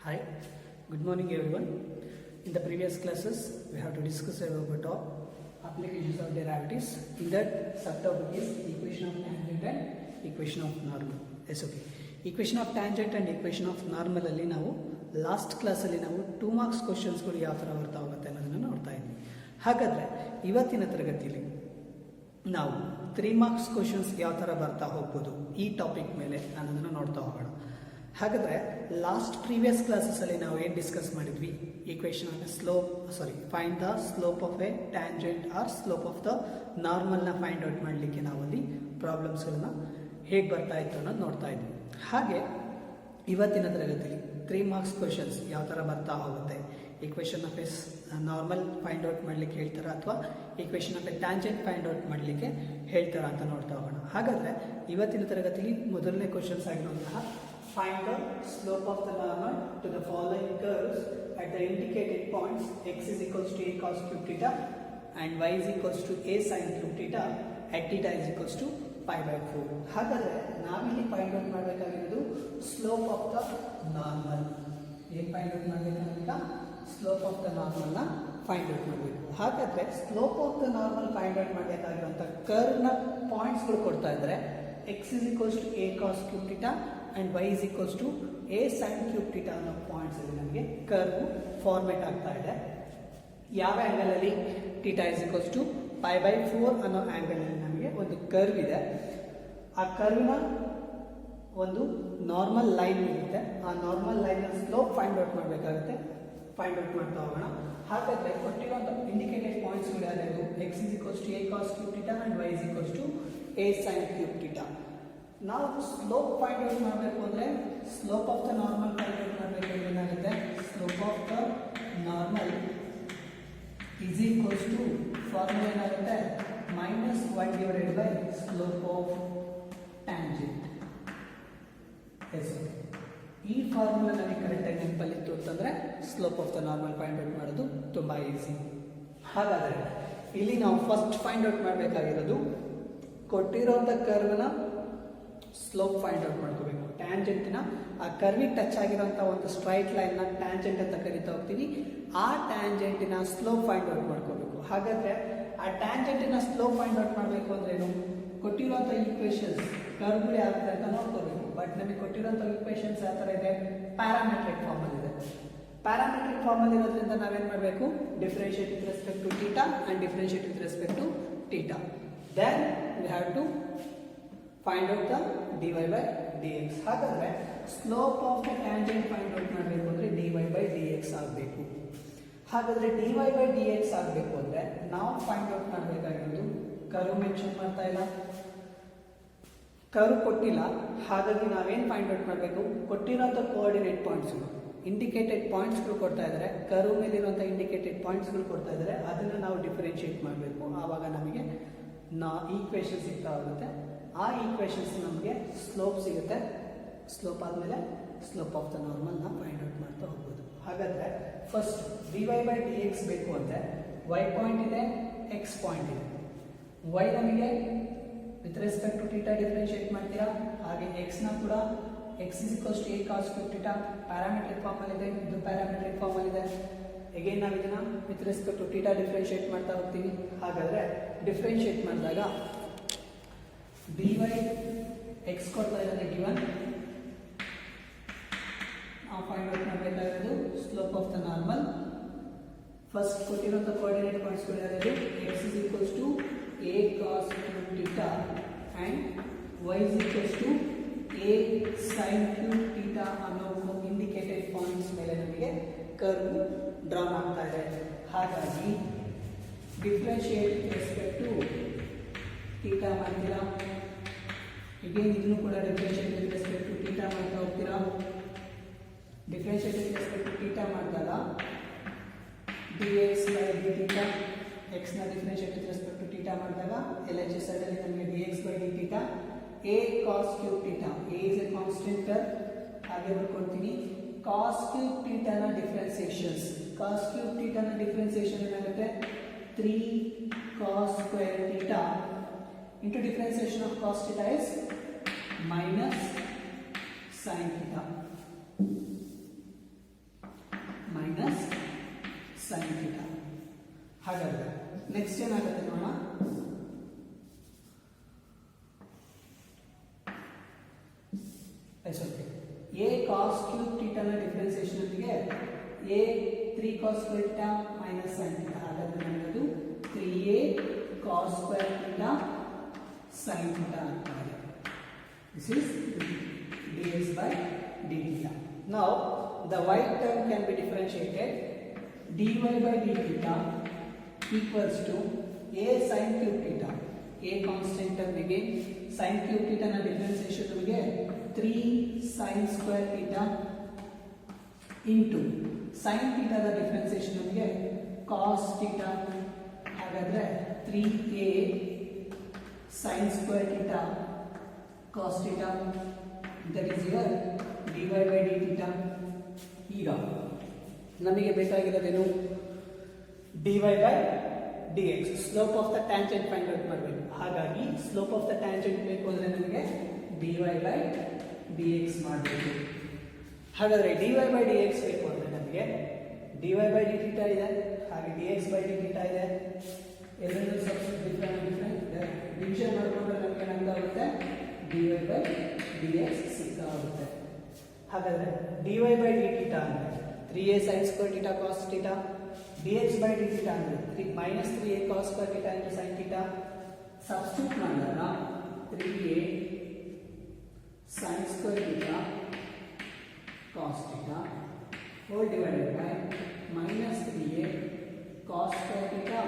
Hi, good morning everyone. In the previous classes, we have to discuss about applications of derivatives. In that subtopic is equation of tangent and equation of normal. Yes, okay. Equation of tangent and equation of normal ಅಲ್ಲಿ ನಾವು last ಕ್ಲಾಸಲ್ಲಿ ನಾವು 2 marks ಕ್ವಶನ್ಸ್ಗಳು ಯಾವ ಥರ ಬರ್ತಾ ಹೋಗುತ್ತೆ ಅನ್ನೋದನ್ನು ನೋಡ್ತಾ ಇದ್ವಿ. ಹಾಗಾದರೆ ಇವತ್ತಿನ ತರಗತಿಯಲ್ಲಿ ನಾವು 3 ಮಾರ್ಕ್ಸ್ ಕ್ವಶನ್ಸ್ ಯಾವ ಥರ ಬರ್ತಾ ಹೋಗ್ಬೋದು ಈ ಟಾಪಿಕ್ ಮೇಲೆ ಅನ್ನೋದನ್ನು ನೋಡ್ತಾ ಹೋಗೋಣ. ಹಾಗಾದರೆ ಲಾಸ್ಟ್ ಪ್ರೀವಿಯಸ್ ಕ್ಲಾಸಸ್ಸಲ್ಲಿ ನಾವು ಏನು ಡಿಸ್ಕಸ್ ಮಾಡಿದ್ವಿ, equation of find the slope of a tangent or slope of the ನಾರ್ಮಲ್ನ ಫೈಂಡ್ ಔಟ್ ಮಾಡಲಿಕ್ಕೆ ನಾವಲ್ಲಿ ಪ್ರಾಬ್ಲಮ್ಸ್ಗಳನ್ನ ಹೇಗೆ ಬರ್ತಾ ಇತ್ತು ಅನ್ನೋದು ನೋಡ್ತಾ ಇದ್ವಿ. ಹಾಗೆ ಇವತ್ತಿನ ತರಗತಿಯಲ್ಲಿ 3 ಮಾರ್ಕ್ಸ್ ಕ್ವಶನ್ಸ್ ಯಾವ ಥರ ಬರ್ತಾ ಹೋಗುತ್ತೆ, equation of A normal find out ಮಾಡಲಿಕ್ಕೆ ಹೇಳ್ತಾರ ಅಥವಾ equation of a tangent find out ಮಾಡಲಿಕ್ಕೆ ಹೇಳ್ತಾರ ಅಂತ ನೋಡ್ತಾ ಹೋಗೋಣ. ಹಾಗಾದರೆ ಇವತ್ತಿನ ತರಗತಿಯಲ್ಲಿ ಮೊದಲನೇ ಕ್ವಶನ್ಸ್ ಆಗಿರುವಂತಹ find the slope of the normal to the following curves at the indicated points x is equals to a cos cube theta and y is equals to a sin cube theta at theta is equals to pi by 4. ಹಾಗಾದರೆ ನಾವಿಲ್ಲಿ find out ಮಾಡಬೇಕಾಗಿರೋದು slope of the normal. ಏನು find out ಮಾಡಬೇಕಾಗಿಲ್ಲ, slope of the ನಾರ್ಮಲ್ನ find out ಮಾಡಬೇಕು. ಹಾಗಾದರೆ slope of the normal find out ಮಾಡಬೇಕಾಗಿರುವಂಥ ಕರ್ವ್ನ ಪಾಯಿಂಟ್ಸ್ಗಳು ಕೊಡ್ತಾ ಇದ್ದಾರೆ. x is equals to a cos cube theta and y is equals to a sin cube theta ಅನ್ನೋ ಪಾಯಿಂಟ್ಸ್ ಅಲ್ಲಿ ನಮಗೆ ಕರ್ವ್ ಫಾರ್ಮೇಟ್ ಆಗ್ತಾ ಇದೆ. ಯಾವ ಆಂಗಲ್ ಅಲ್ಲಿ theta is equals to pi by 4 ಅನ್ನೋ ಆಂಗಲ್ ಅಲ್ಲಿ ನಮಗೆ ಒಂದು ಕರ್ವ್ ಇದೆ. ಆ ಕರ್ವ್ನ ಒಂದು ನಾರ್ಮಲ್ ಲೈನ್ ಇರುತ್ತೆ. ಆ normal line slope find out ಮಾಡಬೇಕಾಗುತ್ತೆ. ಫೈಂಡ್ ಔಟ್ ಮಾಡ್ತಾ ಹೋಗೋಣ. ಹಾಗಾದ್ರೆ ಕೊಟ್ಟಿರುವಂಥ ಇಂಡಿಕೇಟೆಡ್ ಪಾಯಿಂಟ್ಸ್ಗಳು ಯಾವ್ಯಾವುದು, x is equals to a cos cube theta and y is equals to a sin cube theta. ನಾವು ಸ್ಲೋಪ್ ಫೈಂಡ್ ಔಟ್ ಮಾಡಬೇಕು ಅಂದರೆ slope of the normal find out ಮಾಡಬೇಕು. ಏನಾಗುತ್ತೆ, slope of the normal is equals to formula ಏನಾಗುತ್ತೆ, -1 divided by slope of tangent. ಈ formula ನಮಗೆ ಕರೆಕ್ಟಾಗಿ ನೆನಪಲ್ಲಿತ್ತು ಅಂತಂದರೆ slope of the normal find out ಮಾಡೋದು ತುಂಬ ಈಸಿ. ಹಾಗಾದರೆ ಇಲ್ಲಿ ನಾವು ಫಸ್ಟ್ ಫೈಂಡ್ ಔಟ್ ಮಾಡಬೇಕಾಗಿರೋದು ಕೊಟ್ಟಿರೋಂಥ ಕರ್ವ್ನ ಸ್ಲೋಪ್ ಫೈಂಡ್ ಔಟ್ ಮಾಡ್ಕೋಬೇಕು. ಟ್ಯಾಂಜೆಂಟ್ನ ಆ ಕರ್ವಿಗೆ ಟಚ್ ಆಗಿರೋಂಥ ಒಂದು ಸ್ಟ್ರೈಟ್ ಲೈನ್ನ ಟ್ಯಾಂಜೆಂಟ್ ಅಂತ ಕರಿತಾ ಹೋಗ್ತೀವಿ. ಆ ಟ್ಯಾಂಜೆಂಟಿನ ಸ್ಲೋಪ್ ಫೈಂಡ್ ಔಟ್ ಮಾಡ್ಕೋಬೇಕು. ಹಾಗಾದರೆ ಆ ಟ್ಯಾಂಜೆಂಟಿನ ಸ್ಲೋಪ್ ಫೈಂಡ್ ಔಟ್ ಮಾಡಬೇಕು ಅಂದ್ರೇನು, ಕೊಟ್ಟಿರುವಂಥ ಈಕ್ವೇಷನ್ಸ್ ಕರ್ವ್ಗಳು ಯಾವ ಥರ ಅಂತ ನೋಡ್ಕೋಬೇಕು. ಬಟ್ ನಮಗೆ ಕೊಟ್ಟಿರೋಂಥ ಈಕ್ವೇಷನ್ಸ್ ಯಾವ ಥರ ಇದೆ, ಪ್ಯಾರಾಮೆಟ್ರಿಕ್ ಫಾರ್ಮಲ್ಲಿ ಇದೆ. ಪ್ಯಾರಾಮೆಟ್ರಿಕ್ ಫಾರ್ಮಲ್ಲಿ ಇರೋದ್ರಿಂದ ನಾವೇನು ಮಾಡಬೇಕು, differentiate with respect to theta and differentiate with respect to theta. Then we have to find out the dy by dx. ಹಾಗಾದರೆ slope of the tangent find out ಮಾಡಬೇಕು ಅಂದರೆ dy by dx ಆಗಬೇಕು. ಹಾಗಾದರೆ dy by dx ಆಗಬೇಕು ಅಂದರೆ ನಾವು find out ಮಾಡಬೇಕಾಗಿರೋದು, curve mention ಮಾಡ್ತಾ ಇಲ್ಲ, ಕರ್ವ್ ಕೊಟ್ಟಿಲ್ಲ. ಹಾಗಾಗಿ ನಾವೇನು ಫೈಂಡ್ ಔಟ್ ಮಾಡಬೇಕು, ಕೊಟ್ಟಿರೋಂಥ ಕೋಆರ್ಡಿನೇಟ್ ಪಾಯಿಂಟ್ಸ್ಗಳು, ಇಂಡಿಕೇಟೆಡ್ ಪಾಯಿಂಟ್ಸ್ಗಳು ಕೊಡ್ತಾ ಇದ್ದಾರೆ. ಕರ್ವ್ ಮೇಲಿರುವಂಥ ಇಂಡಿಕೇಟೆಡ್ ಪಾಯಿಂಟ್ಸ್ಗಳು ಕೊಡ್ತಾ ಇದ್ದಾರೆ. ಅದನ್ನು ನಾವು ಡಿಫ್ರೆನ್ಷಿಯೇಟ್ ಮಾಡಬೇಕು. ಆವಾಗ ನಮಗೆ ಈಕ್ವೇಷನ್ ಸಿಗ್ತಾ ಹೋಗುತ್ತೆ. ಆ ಈಕ್ವೇಷನ್ಸ್ ನಮಗೆ ಸ್ಲೋಪ್ ಸಿಗುತ್ತೆ. ಸ್ಲೋಪ್ ಆದಮೇಲೆ ಸ್ಲೋಪ್ ಆಫ್ ದ ನಾರ್ಮಲ್ನ ಫೈಂಡ್ ಔಟ್ ಮಾಡ್ತಾ ಹೋಗ್ಬೋದು. ಹಾಗಾದರೆ ಫಸ್ಟ್ dy by dx ಬೇಕು ಅಂದರೆ y ಪಾಯಿಂಟ್ ಇದೆ, x ಪಾಯಿಂಟ್ ಇದೆ. y ನಮಗೆ with respect to theta differentiate ಮಾಡ್ತೀರಾ. ಹಾಗೆ x ನ ಕೂಡ x is equals to a cos cube theta parametric ಫಾರ್ಮಲ್ಲಿ ಇದೆ, ಇದು ಪ್ಯಾರಾಮೆಟ್ರಿಕ್ ಫಾರ್ಮಲ್ಲಿ ಇದೆ. ಅಗೇನ್ ನಾವು ಇದನ್ನು with respect to theta differentiate ಮಾಡ್ತಾ ಹೋಗ್ತೀವಿ. ಹಾಗಾದರೆ ಡಿಫ್ರೆನ್ಷಿಯೇಟ್ ಮಾಡಿದಾಗ dy x ಕೊಡ್ತಾ ಇರೋದು ಗಿವನ್. ನಾವು ಫೈಂಡ್ ಔಟ್ ಮಾಡಬೇಕಾಗಿರೋದು slope of the normal. First ಕೊಟ್ಟಿರೋಂಥ ಕೋಆರ್ಡಿನೇಟ್ ಪಾಯಿಂಟ್ಸ್ಗಳು ಯಾವುದು, x is equals to a cos cube theta and y is equals to a sin cube theta ಅನ್ನೋ ಇಂಡಿಕೇಟೆಡ್ ಪಾಯಿಂಟ್ಸ್ ಮೇಲೆ ನಮಗೆ ಕರ್ವ್ ಡ್ರಾ ಮಾಡ್ತಾ ಇದೆ. ಹಾಗಾಗಿ ಡಿಫ್ರೆನ್ಷಿಯೇಟ್ ರೆಸ್ಪೆಕ್ಟ್ ಟು ಥೀಟಾ ಮಾಡ್ತೀರಾ. ಈಗೇನು ಇದನ್ನು ಕೂಡ differentiate with respect to theta ಮಾಡ್ತಾ ಹೋಗ್ತೀರಾ. Differentiate with respect to theta ಮಾಡಿದಾಗ dx by dθ, x ನ differentiate with respect to theta ಮಾಡಿದಾಗ LHS ಅಲ್ಲಿ ನಮಗೆ dx by dθ a cos cube theta, a is a constant term. ಹಾಗೆ ಬರ್ಕೊಳ್ತೀನಿ cos cube theta ನ ಡಿಫ್ರೆನ್ಸಿಯೇಷನ್ಸ್, cos cube theta ನ differentiation ಏನಾಗುತ್ತೆ, 3 cos square theta into differentiation of cos theta is minus sin theta. sin theta. ಹಾಗಾದ್ರೆ next ಏನಾಗುತ್ತೆ ನೋಡೋಣ. a cos cube theta ನ differentiation ಜೊತೆಗೆ a 3 cos square theta minus sin theta. ಹಾಗಾದ್ರೆ ನಮ್ಮದು 3a cos square theta sin theta ಆಗ್ತದೆ. This is dx by d theta. Now the y term can be differentiated. dy by d theta equals to a sin cube theta. a constant term ಗೆ sin cube theta ನ differentiation ನಮಗೆ 3 sin square theta into sin theta the differentiation ನಮಗೆ cos theta. ಹಾಗಾದ್ರೆ 3a sin square theta cos theta, that is your dy by d theta. ಈಗ ನಮಗೆ ಬೇಕಾಗಿರೋದೇನು, dy by dx, slope of the tangent find out ಮಾಡಬೇಕು. ಹಾಗಾಗಿ slope of the tangent ಬೇಕು ಅಂದ್ರೆ ನಮಗೆ dy by dx ಮಾಡಬೇಕು. ಹಾಗಾದ್ರೆ dy by dx ಬೇಕು ಅಂದ್ರೆ ನಮಗೆ dy by d theta ಇದೆ, ಹಾಗೆ dx by d theta ಇದೆ. ಎರಡನ್ನೂ ಸಬ್ಸ್ಟಿಟ್ಯೂಟ್ ಡಿವಿಷನ್ ಮಾಡಿಕೊಂಡ್ರೆ ನಮಗೆ ಏನಾಗುತ್ತೆ, dy by dx ಸಿಗ್ತಾ ಹೋಗುತ್ತೆ. ಹಾಗಾದ್ರೆ dy by d theta ಅಂದ್ರೆ 3a sin square theta cos theta, dx by d theta ಅಂದ್ರೆ minus 3a cos square theta into sin theta. Substitute ಮಾಡಿದಾಗ 3a sin square theta cos theta whole divided by minus 3a cos square theta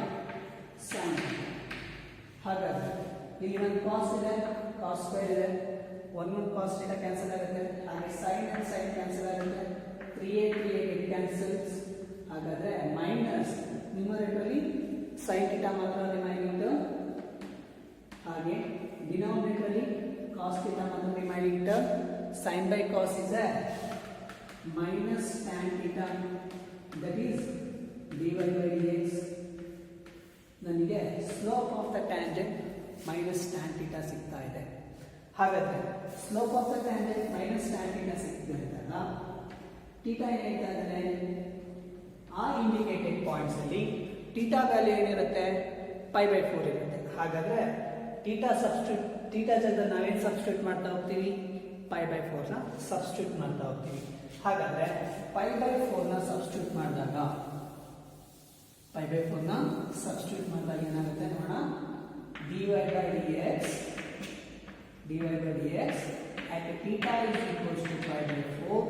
sin theta. ಹಾಗಾದ್ರೆ ಇಲ್ಲಿ ಒಂದು cos ಇದೆ, cos square ಇದೆ, ಒಂದು cos theta cancel ಆಗುತ್ತೆ, ಹಾಗೆ sin and sin cancel ಆಗುತ್ತೆ, 3a get cancels. ಹಾಗಾದ್ರೆ ಮೈನಸ್ ನ್ಯೂಮರೇಟರ್ ಅಲ್ಲಿ sin theta ಮಾತ್ರ ರಿಮೈನಿಂಗ್, ಹಾಗೆ ಡಿನಾಮಿನೇಟರ್ ಅಲ್ಲಿ cos theta ಮಾತ್ರ remaining. sin by cos is a minus tan theta, that is dy by dx. ನನಗೆ slope of the tangent minus tan theta ಸಿಗ್ತಾ ಇದೆ. ಹಾಗಾದ್ರೆ slope of the tangent minus tan theta ಸಿಗ್ತಾ ಇದ್ದಾಗ theta ಏನಾಯ್ತಾ ಇದ್ರೆ ಆ indicated points ಅಲ್ಲಿ theta value ಏನಿರುತ್ತೆ, π/4 ಇರುತ್ತೆ. ಹಾಗಾದ್ರೆ ಥೀಟಾ ಜಾಗದಲ್ಲಿ ನಾವೇನು ಸಬ್ಸ್ಟಿಟ್ಯೂಟ್ ಮಾಡ್ತಾ ಹೋಗ್ತೀವಿ, π/4 ನ ಸಬ್ಸ್ಟಿಟ್ಯೂಟ್ ಮಾಡ್ತಾ ಹೋಗ್ತೀವಿ. ಹಾಗಾದ್ರೆ π/4 ನ ಸಬ್ಸ್ಟಿಟ್ಯೂಟ್ ಮಾಡಿದಾಗ ಏನಾಗುತ್ತೆ ನೋಡೋಣ, dy by dx at theta is equals to π/4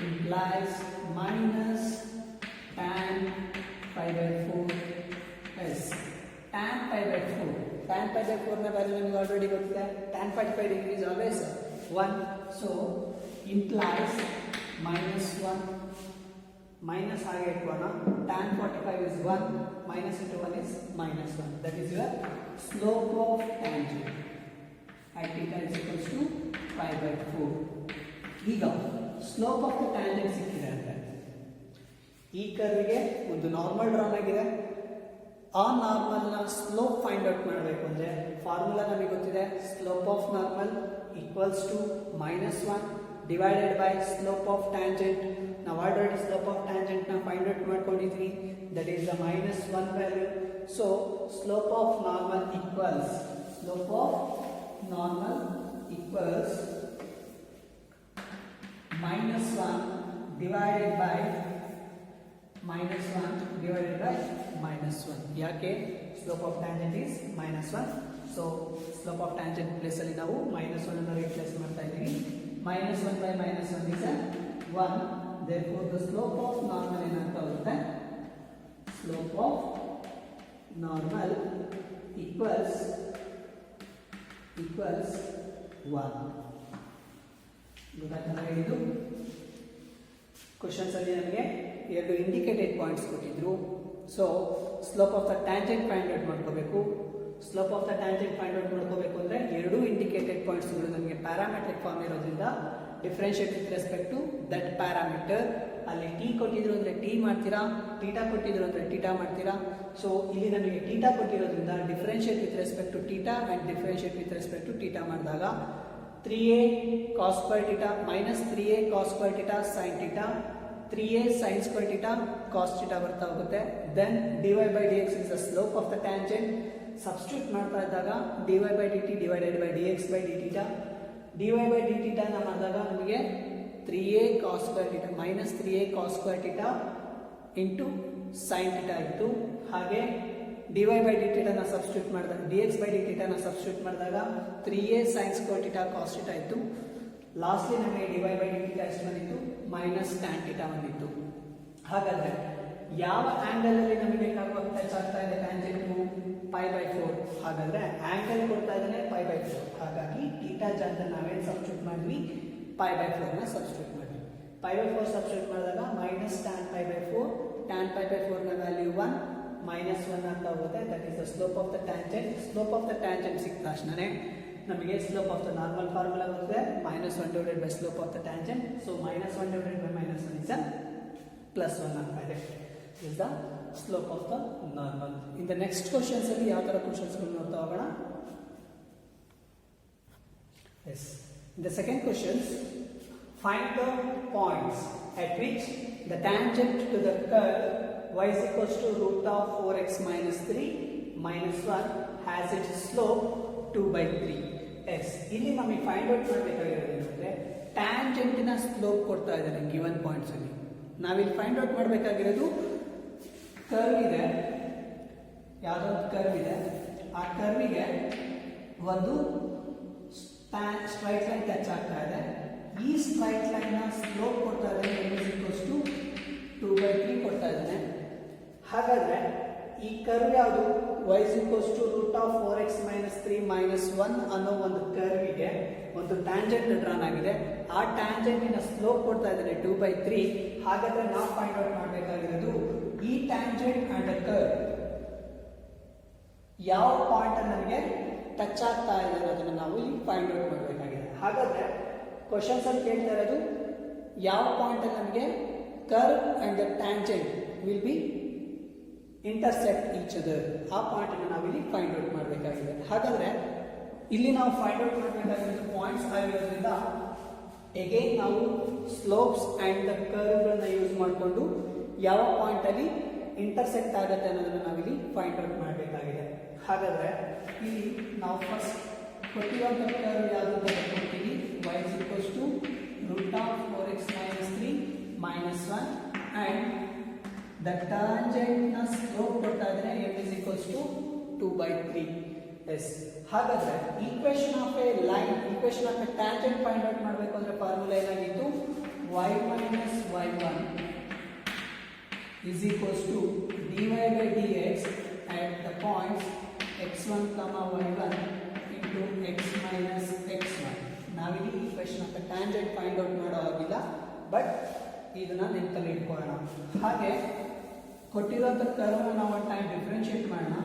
implies minus tan π/4 is tan π/4. tan π/4 ನ ವ್ಯಾಲ್ಯೂ ನಿಮಗೆ ಆಲ್ರೆಡಿ ಗೊತ್ತಿದೆ, tan 45 degree is always 1, so implies -1 minus ಹಾಗೆ ಇಟ್ಕೋಣ, tan 45 is 1 minus into 1 is -1. that is your slope of tangent at theta is equals to π/4. ಈಗ slope of the tangent ಸಿಕ್ಕಿದೆ ಅಂದ್ರೆ ಈ ಕರ್ವ್ಗೆ ಒಂದು normal drawn ಆಗಿದೆ. ಆ ನಾರ್ಮಲ್ ನ ಸ್ಲೋಪ್ ಫೈಂಡ್ ಔಟ್ ಮಾಡಬೇಕು ಅಂದ್ರೆ ಫಾರ್ಮುಲಾ ನಮಗೆ ಗೊತ್ತಿದೆ, slope of normal equals to -1 divided by slope of tangent. ನಾವು ಆಲ್ರೆಡಿ ಸ್ಲೋಪ್ ಆಫ್ ಟ್ಯಾಂಜೆಂಟ್ ನ ಫೈಂಡ್ ಔಟ್ ಮಾಡ್ಕೊಂಡಿದ್ವಿ, that is the -1 value. So slope of normal equals -1 divided by -1. ಯಾಕೆ slope of tangent is -1, so slope of tangent place ಅಲ್ಲಿ ನಾವು -1 ಅನ್ನು replace ಮಾಡ್ತಾ ಇದ್ದೀವಿ. -1 by -1 is 1. therefore the slope of normal ಏನಾಗ್ತಾ ಹೋಗುತ್ತೆ, slope of normal equals 1. ಗೊತ್ತಾಗ್ತದೆ ಇದು ಕ್ವಶನ್ಸ್ ಅಲ್ಲಿ ನಮಗೆ ಎರಡು ಇಂಡಿಕೇಟೆಡ್ ಪಾಯಿಂಟ್ಸ್ ಕೊಟ್ಟಿದ್ರು. So slope of the tangent find out ಮಾಡ್ಕೋಬೇಕು. Slope of the tangent find out ಮಾಡ್ಕೋಬೇಕು ಅಂದ್ರೆ ಎರಡು ಇಂಡಿಕೇಟೆಡ್ ಪಾಯಿಂಟ್ಸ್ಗಳು ನಮಗೆ ಪ್ಯಾರಾಮೆಟ್ರಿಕ್ ಫಾರ್ಮ್ ಇರೋದ್ರಿಂದ differentiate with respect to that parameter. ಅಲ್ಲಿ ಟಿ ಕೊಟ್ಟಿದ್ರು ಅಂದ್ರೆ ಟಿ ಮಾಡ್ತೀರಾ, ಟೀಟಾ ಕೊಟ್ಟಿದ್ರು ಅಂದ್ರೆ ಟೀಟಾ ಮಾಡ್ತೀರಾ. ಸೊ ಇಲ್ಲಿ ನಮಗೆ ಟೀಟಾ ಕೊಟ್ಟಿರೋದ್ರಿಂದ differentiate with respect to theta and differentiate with respect to theta ಮಾಡಿದಾಗ 3a cos square theta minus 3a cos square theta sin theta 3a sin square theta cos theta ಬರ್ತಾ ಹೋಗುತ್ತೆ. Then dy by dx is the slope of the tangent. Substitute ಮಾಡ್ತಾ ಇದ್ದಾಗ dy by dt divided by dx by dt. dy by dt ನ ಮಾಡಿದಾಗ ನಮಗೆ 3a cos square theta minus 3a cos square theta into sin theta ಇತ್ತು. ಹಾಗೆ dy by dt ನ substitute ಮಾಡಿದಾಗ dx by dt ನ ಸಬ್ಸ್ಟಿಟ್ಯೂಟ್ ಮಾಡಿದಾಗ 3a sin square theta cos theta ಇತ್ತು. ಲಾಸ್ಟ್ಲಿ ನಮಗೆ dy by dt ಎಷ್ಟು ಬಂದಿತ್ತು ಮೈನಸ್ tan theta ಬಂದಿತ್ತು. ಹಾಗಾದ್ರೆ ಯಾವ ಆಂಗಲ್ ಅಲ್ಲಿ ನಮಗೆ ಟಚ್ ಆಗ್ತಾ ಇದೆ ಟ್ಯಾಂಜೆಂಟ್ pi by 4. ಹಾಗಾದ್ರೆ ಆಂಗಲ್ ಕೊಡ್ತಾ ಇದ್ದಾನೆ pi by 4. ಹಾಗಾಗಿ ಥೀಟಾ ಜಾಗದಲ್ಲಿ ನಾವೇನು ಸಬ್ಸ್ಟಿಟ್ಯೂಟ್ ಮಾಡಿದ್ವಿ pi by 4 ನ ಸಬ್ಸ್ಟಿಟ್ಯೂಟ್ ಮಾಡಿದ್ವಿ. pi by 4 ಸಬ್ಸ್ಟಿಟ್ಯೂಟ್ ಮಾಡಿದಾಗ minus tan pi by 4, tan pi by 4 ನ ವ್ಯಾಲ್ಯೂ 1 minus 1 ಅಂತ ಹೋಗುತ್ತೆ. That is the slope of the tangent. Slope of the tangent ಸಿಕ್ಕ ತಕ್ಷಣನೇ ನಮಗೆ slope of the normal formula ಬರುತ್ತೆ -1 divided by slope of the tangent. So -1 divided by -1 is a +1 ಆಗ್ತಾ ಇದೆ. Is the slope of the normal. In the next questions ಅಲ್ಲಿ ಯಾವ ತರ questions ಗಳನ್ನು ನೋಡ್ತಾ ಹೋಗೋಣ. Yes. In the second questions, find the points at which the tangent to the curve y is equals to root of 4x minus 3 minus 1 has its slope 2 by 3. Yes. ಇಲ್ಲಿ ನಮಗೆ find out ಮಾಡಬೇಕಾಗಿರೋದು ಏನಂದ್ರೆ ಟ್ಯಾಂಜೆಂಟಿನ slope ಕೊಡ್ತಾ ಇದ್ದಾನೆ given points ಅಲ್ಲಿ. ನಾವಿಲ್ಲಿ find out ಮಾಡಬೇಕಾಗಿರೋದು curve ಇದೆ, ಯಾವುದೋ ಒಂದು ಕರ್ವ್ ಇದೆ. ಆ ಕರ್ವಿಗೆ ಒಂದು ಸ್ಟ್ರೈಟ್ ಲೈನ್ ಟಚ್ ಆಗ್ತಾ ಇದೆ. ಈ ಸ್ಟ್ರೈಟ್ ಲೈನ್ ನ ಸ್ಲೋಪ್ ಕೊಡ್ತಾ ಇದ್ದಾನೆ m is equals to 2 by 3 ಕೊಡ್ತಾ ಇದ್ದಾನೆ. ಹಾಗಾದ್ರೆ ಈ ಕರ್ವ್ ಯಾವುದು y is equals to root of 4x minus 3 minus 1 ಅನ್ನೋ ಒಂದು ಕರ್ವಿಗೆ ಒಂದು ಟ್ಯಾಂಜೆಂಟ್ ಡ್ರಾನ್ ಆಗಿದೆ. ಆ ಟ್ಯಾಂಜೆಂಟಿನ ಸ್ಲೋಪ್ ಕೊಡ್ತಾ ಇದ್ದಾನೆ 2 by 3. ಹಾಗಾದ್ರೆ ನಾವು ಫೈಂಡ್ ಔಟ್ ಮಾಡಬೇಕಾಗಿರೋದು ಈ ಟ್ಯಾಂಜೆಂಟ್ ಅಂಡ್ ಕರ್ವ್ ಯಾವ ಪಾಯಿಂಟ್ ಅಲ್ಲಿ ನಮಗೆ ಟಚ್ ಆಗ್ತಾ ಇದೆ ಅನ್ನೋದನ್ನ ನಾವು ಇಲ್ಲಿ ಫೈಂಡ್ ಔಟ್ ಮಾಡಬೇಕಾಗಿದೆ. ಹಾಗಾದ್ರೆ ಕ್ವಶನ್ಸ್ ಅಲ್ಲಿ ಕೇಳ್ತಾ ಇರೋದು ಯಾವ ಪಾಯಿಂಟ್ ಅಲ್ಲಿ ನಮಗೆ curve and the tangent will B intersect each other. ಆ ಪಾಯಿಂಟ್ ಅನ್ನು ನಾವು ಇಲ್ಲಿ ಫೈಂಡ್ ಔಟ್ ಮಾಡಬೇಕಾಗಿದೆ. ಹಾಗಾದ್ರೆ ಇಲ್ಲಿ ನಾವು ಫೈಂಡ್ ಔಟ್ ಮಾಡಬೇಕಾಗಿರೋ ಪಾಯಿಂಟ್ಸ್ ಆಗಿರೋದ್ರಿಂದ ಅಗೇನ್ ನಾವು ಸ್ಲೋಪ್ಸ್ ಅಂಡ್ ದ ಕರ್ವ್ಗಳನ್ನ ಯೂಸ್ ಮಾಡಿಕೊಂಡು ಯಾವ ಪಾಯಿಂಟ್ ಅಲ್ಲಿ ಇಂಟರ್ಸೆಕ್ಟ್ ಆಗುತ್ತೆ ಅನ್ನೋದನ್ನ ನಾವಿಲ್ಲಿ ಫೈಂಡ್ ಔಟ್ ಮಾಡಬೇಕಾಗಿದೆ. ಹಾಗಾದ್ರೆ ಇಲ್ಲಿ ನಾವು ಫಸ್ಟ್ ಕೊಟ್ಟಿರುವಂತ ಕರ್ವ್ ಯಾವುದು ಅಂತ ಬರ್ಕೊಳ್ತೀವಿ. y is equals to root of 4x minus 3 minus 1 and the tangent ನ ಸ್ಲೋಪ್ ಕೊಡ್ತಾ ಇದ್ರೆ m is equals to 2 by 3. Yes. ಹಾಗಾದ್ರೆ equation of A line, equation of a tangent find out ಮಾಡಬೇಕು ಅಂದ್ರೆ formula ಏನಾಗಿತ್ತು y minus y1 is equals to dy by dx at the points x1 y1 into x minus x1. ನಾವಿಲ್ಲಿ equation of the tangent find out ಮಾಡೋ ಹಾಗಿಲ್ಲ, but ಇದನ್ನ ನೆನಪಲ್ಲಿ ಇಟ್ಕೊಳ್ಳೋಣ. ಹಾಗೆ ಕೊಟ್ಟಿರೋಂಥ ಕರ್ವ್ ನಾವು ಒಂದು ಟೈಮ್ ಡಿಫ್ರೆನ್ಶಿಯೇಟ್ ಮಾಡೋಣ.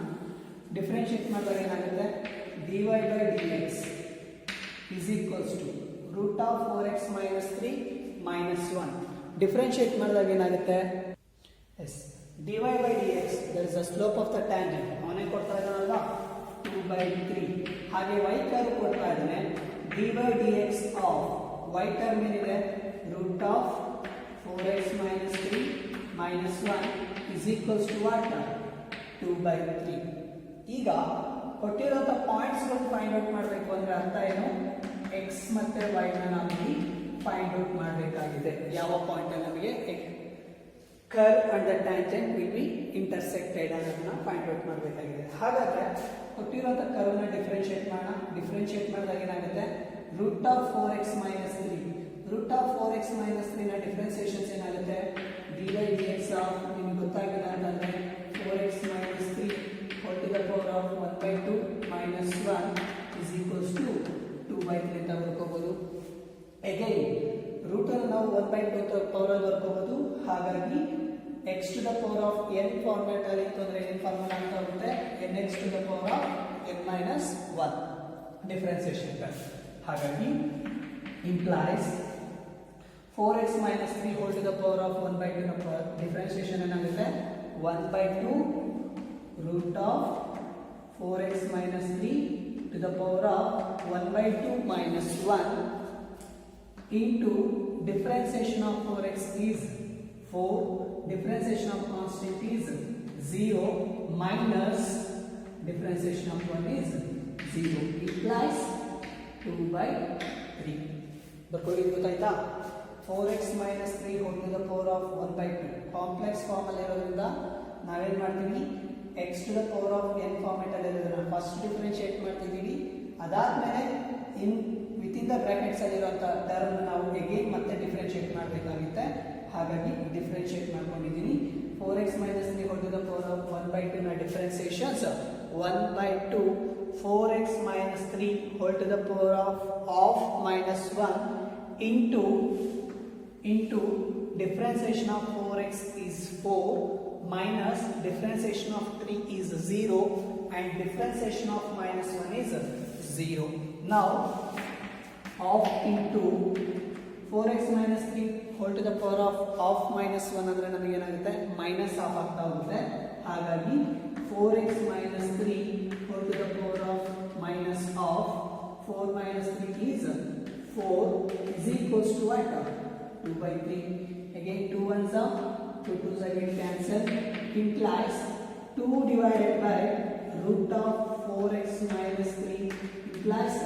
ಡಿಫ್ರೆನ್ಶಿಯೇಟ್ ಮಾಡಿದಾಗ ಏನಾಗುತ್ತೆ dy by dx is equals to root of 4x minus 3 minus 1. Differentiate ಮಾಡಿದಾಗ ಏನಾಗುತ್ತೆ S dy by dx there is a slope of the tangent. ಅವನೇ ಕೊಡ್ತಾ ಇದ್ದಾನಲ್ಲ 2 by 3. ಹಾಗೆ y ಕರ್ವ್ ಕೊಡ್ತಾ ಇದ್ದಾನೆ dy by dx of y term ಏನಿದೆ root of 4x minus 3 minus 1 is equals to what 2 by 3. ಈಗ ಕೊಟ್ಟಿರೋಂಥ ಪಾಯಿಂಟ್ಸ್ಗಳು ಫೈಂಡ್ ಔಟ್ ಮಾಡಬೇಕು ಅಂದ್ರೆ ಅರ್ಥ ಏನು x ಮತ್ತೆ y ನ ನಾವು ಇಲ್ಲಿ ಫೈಂಡ್ ಔಟ್ ಮಾಡಬೇಕಾಗಿದೆ. ಯಾವ ಪಾಯಿಂಟ್ ಅಲ್ಲಿ ನಮಗೆ curve and the tangent will be intersected ಅನ್ನೋದನ್ನ ಫೈಂಡ್ ಔಟ್ ಮಾಡಬೇಕಾಗಿದೆ. ಹಾಗಾದ್ರೆ ಕೊಟ್ಟಿರೋಂಥ ಕರ್ವ್ ನ ಡಿಫ್ರೆನ್ಶಿಯೇಟ್ ಮಾಡೋಣ. ಡಿಫ್ರೆನ್ಶಿಯೇಟ್ ಮಾಡಿದಾಗ ಏನಾಗುತ್ತೆ ರೂಟ್ ಆಫ್ 4x minus 3. ರೂಟ್ ಆಫ್ 4x minus 3 ನ ಡಿಫ್ರೆನ್ಸಿಯೇಷನ್ಸ್ ಏನಾಗುತ್ತೆ dy dx ಆಫ್ ನಿಮಗೆ ಗೊತ್ತಾಗಿಲ್ಲ ಅಂತಂದ್ರೆ 4x minus 3 whole to the power of 1 by 2 minus 1 is equals to 2 by 3 ಅಂತ ಬರ್ಕೋಬಹುದು. ಅಗೈನ್ ರೂಟ್ ಅನ್ನು ನಾವು 1 by 2 ಪವರ್ ಅಲ್ಲಿ ಬರ್ಕೋಬಹುದು. ಹಾಗಾಗಿ x to the power of n format ಅಲ್ಲಿ ಅಂತಂದ್ರೆ n ಫಾರ್ಮುಲಾ ಅಂತ ಹೋಗುತ್ತೆ nx to the power of n minus 1 differentiation term. ಹಾಗಾಗಿ implies 4x minus 3 whole to the power of 1 by 2 ನ ಪವರ್ ಡಿಫರೆನ್ಸಿಯೇಷನ್ ಏನಾಗುತ್ತೆ 1 by 2 root of 4x minus 3 to the power of 1 by 2 minus 1 into differentiation of 4x is 4 differentiation of constant is 0 minus differentiation of 1 is 0 implies 2 by 3. ಬರ್ಕೊಳ್ಳಿ ಗೊತ್ತಾಯ್ತಾ 4x minus 3 whole to the power of 1 by 2 complex form ಅಲ್ಲಿ ಇರೋದ್ರಿಂದ ನಾವೇನ್ ಮಾಡ್ತೀವಿ x to the power of n format ಅಲ್ಲಿ ಇರೋದನ್ನ first differentiate ಮಾಡ್ತಿದೀವಿ ಅದಾದ್ಮೇಲೆ ವಿತಿನ್ ದ ಬ್ರಾಕೆಟ್ಸ್ ಅಲ್ಲಿ ಇರುವಂತ ಟರ್ಮ್ ನಾವು ಅಗೇನ್ ಮತ್ತೆ ಡಿಫರೆನ್ಶಿಯೇಟ್ ಮಾಡಬೇಕಾಗುತ್ತೆ ಹಾಗಾಗಿ ಡಿಫರೆನ್ಶಿಯೇಟ್ ಮಾಡ್ಕೊಂಡಿದ್ದೀನಿ 4x minus 3 whole to the power of 1 by 2 ನ ಡಿಫರೆನ್ಸಿಯೇಷನ್ಸ್ 1 by 2 4x minus 3 whole to the power of minus 1 into differentiation of 4x is 4 minus differentiation of 3 is 0 and differentiation of minus 1 is 0. Now of into 4x minus 3 whole to the power of minus 1 ಅಂದ್ರೆ ನಮಗೆ ಏನಾಗುತ್ತೆ minus of ಆಗ್ತಾ ಹೋಗುತ್ತೆ ಹಾಗಾಗಿ 4x minus 3 whole to the power of minus of 4 minus 3 is 4 is equals to what 2 by 3 again 2 ones are 2 2s again cancel implies 2 divided by root of 4x minus 3 implies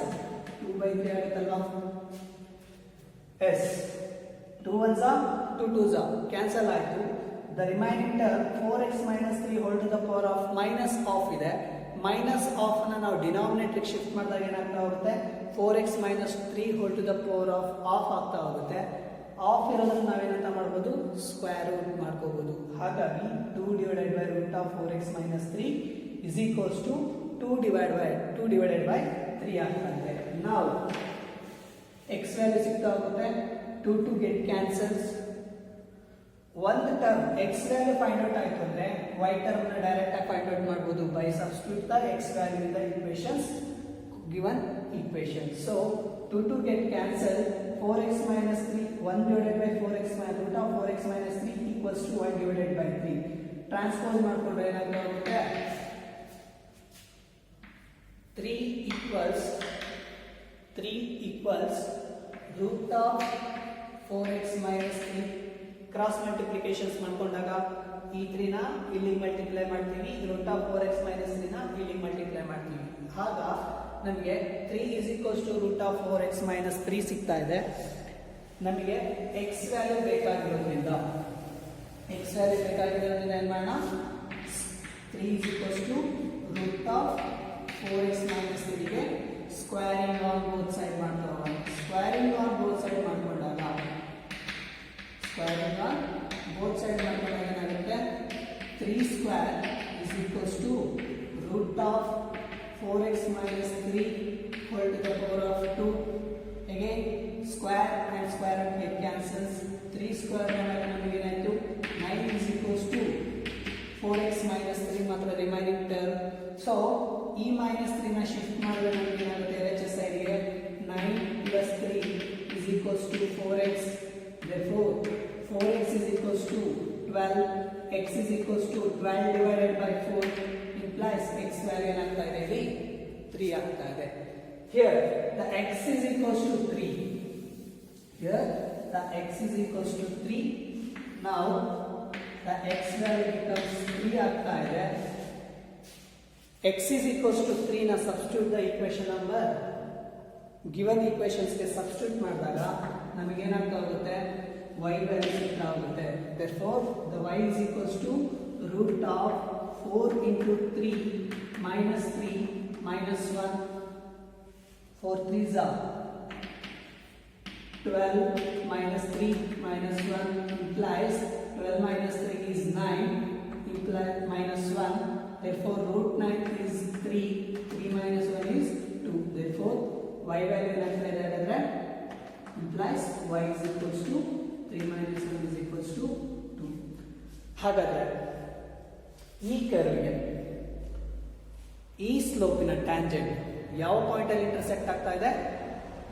2 by 3 ಆಗುತ್ತಲ್ವಾ yes 2 ones are 2 2s are cancel ಆಯಿತು the remaining term 4x minus 3 whole to the power of minus of ಇದೆ minus of ಅನ್ನು ನಾವು denominator shift ಮಾಡಿದಾಗ ಏನಾಗ್ತಾ ಹೋಗುತ್ತೆ 4x minus 3 whole to the power of ಆಗ್ತಾ ಹೋಗುತ್ತೆ of ಇರೋದನ್ನ ನಾವೇನಂತ ಮಾಡ್ಬೋದು ಸ್ಕ್ವೇರ್ ರೂಟ್ ಮಾಡ್ಕೋಬಹುದು ಹಾಗಾಗಿ 2 divided by root of 4x minus 3 is equals to 2 divided by 3 ಆಗ್ತದೆ now x ವ್ಯಾಲ್ಯೂ ಸಿಗ್ತಾ ಹೋಗುತ್ತೆ 2 to get cancels ಒಂದು term x value find out ಆಯ್ತು ಅಂದ್ರೆ y ಟರ್ಮ್ ನ ಡೈರೆಕ್ಟ್ ಆಗಿ ಫೈಂಡ್ ಔಟ್ ಮಾಡಬಹುದು by substitute the x value in the equations given equation so 2 to get cancelled 4x minus 3 1 divided by 4x minus root of 4x minus 3 equals to 1 divided by 3 transpose ಮಾಡ್ಕೊಂಡ್ರೆ ಏನಾಗುತ್ತೆ 3 equals root of 4x minus 3 cross multiplications ಮಾಡ್ಕೊಂಡಾಗ ಈ 3 ನ ಇಲ್ಲಿ multiply ಮಾಡ್ತೀವಿ root of 4x minus 3 ನ ಇಲ್ಲಿ multiply ಮಾಡ್ತೀವಿ ಆಗ ನಮಗೆ 3 is equals to root of 4x minus 3 ಸಿಗ್ತಾ ಇದೆ ನಮಗೆ x ವ್ಯಾಲ್ಯೂ ಬೇಕಾಗಿರೋದ್ರಿಂದ ಏನು ಮಾಡೋಣ 3 is equals to root of 4x minus 3 ಗೆ ಸ್ಕ್ವೇರಿಂಗ್ ಆನ್ ಬೋತ್ ಸೈಡ್ ಮಾಡ್ತಾ ಹೋಗೋಣ ಸ್ಕ್ವೇರಿಂಗ್ ಆನ್ ಬೋತ್ ಸೈಡ್ ಮಾಡ್ಕೊಂಡಾಗ ಏನಾಗುತ್ತೆ 3 square is equals to root of 4x minus 3 whole to the power of 2 again square and square root get cancels 3 square ನಮಗೆ ಏನಾಯ್ತು 9 is equals to 4x minus 3 ಮಾತ್ರ remaining term so ಈ minus 3 ನ shift ಮಾಡಿದ್ರೆ ನಮಗೆ ಏನಾಗುತ್ತೆ LHS side ಗೆ 9 plus 3 is equals to 4x therefore 4x is equals to 12 x is equals to 12 divided by 4 implies x value ಏನಾಗ್ತಾ ಇದೆ ಇಲ್ಲಿ 3 ಆಗ್ತಾ ಇದೆ here the x is equals to 3 here the x is equals to 3 now the x value becomes 3 ಆಗ್ತಾ ಇದೆ x is equals to 3 ನ substitute the equation number given equations ಗೆ substitute ಮಾಡಿದಾಗ ನಮಗೆ ಏನಾಗ್ತಾ ಹೋಗುತ್ತೆ y value ಸಿಗ್ತಾ ಹೋಗುತ್ತೆ therefore the y is equals to root of 4 into 3 minus 3 minus 1 4 3s are 12 minus 3 minus 1 implies 12 minus 3 is 9 implies minus 1 therefore root 9 is 3 3 minus 1 is 2 therefore y value ಏನಾಗ್ತಾ ಇದೆ ಹಾಗಾದ್ರೆ implies y is equals to 3 minus 1 is equals to 2 ಹಾಗಾದ್ರೆ ಈ ಕರ್ವ್ಗೆ ಈ ಸ್ಲೋಪಿನ tangent ಯಾವ point ಅಲ್ಲಿ intersect ಆಗ್ತಾ ಇದೆ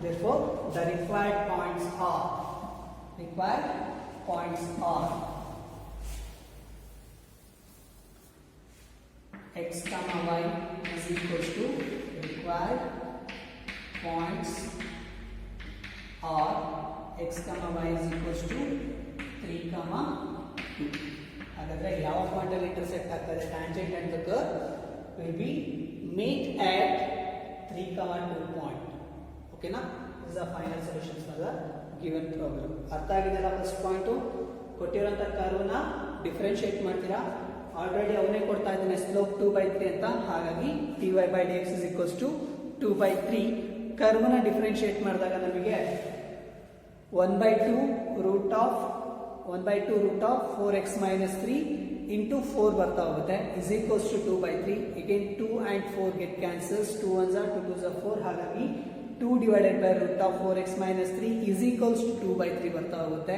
therefore the required points are x comma y is equals to required points are x comma y is equals to 3 comma ಹಾಗಾದ್ರೆ ಯಾವ point ಅಲ್ಲಿ ಇಂಟರ್ಸೆಕ್ಟ್ ಆಗ್ತದೆ tangent and the curve will be meet at 3, 2 point. ಓಕೆನಾ? This is the final solutions for the given problem. ಅರ್ಥ ಆಗಿದೆಯಲ್ಲ? First point ಕೊಟ್ಟಿರೋಂಥ ಕರ್ವ್ನ differentiate ಮಾಡ್ತೀರಾ. Already ಅವನೇ ಕೊಡ್ತಾ ಇದ್ದಾನೆ ಸ್ಲೋಪ್ 2/3 ಅಂತ. ಹಾಗಾಗಿ dy/dx is equals to 2/3. ಕರ್ವ್ನ ಡಿಫ್ರೆನ್ಶಿಯೇಟ್ ಮಾಡಿದಾಗ ನಮಗೆ 1/2 root of 4x minus 3 into 4 ಬರ್ತಾ ಹೋಗುತ್ತೆ is equals to 2/3. again 2 and 4 get cancels. 2 1s are 2 2s are 4. ಹಾಗಾಗಿ 2 divided by root of 4x minus 3 is equals to 2/3 ಬರ್ತಾ ಹೋಗುತ್ತೆ.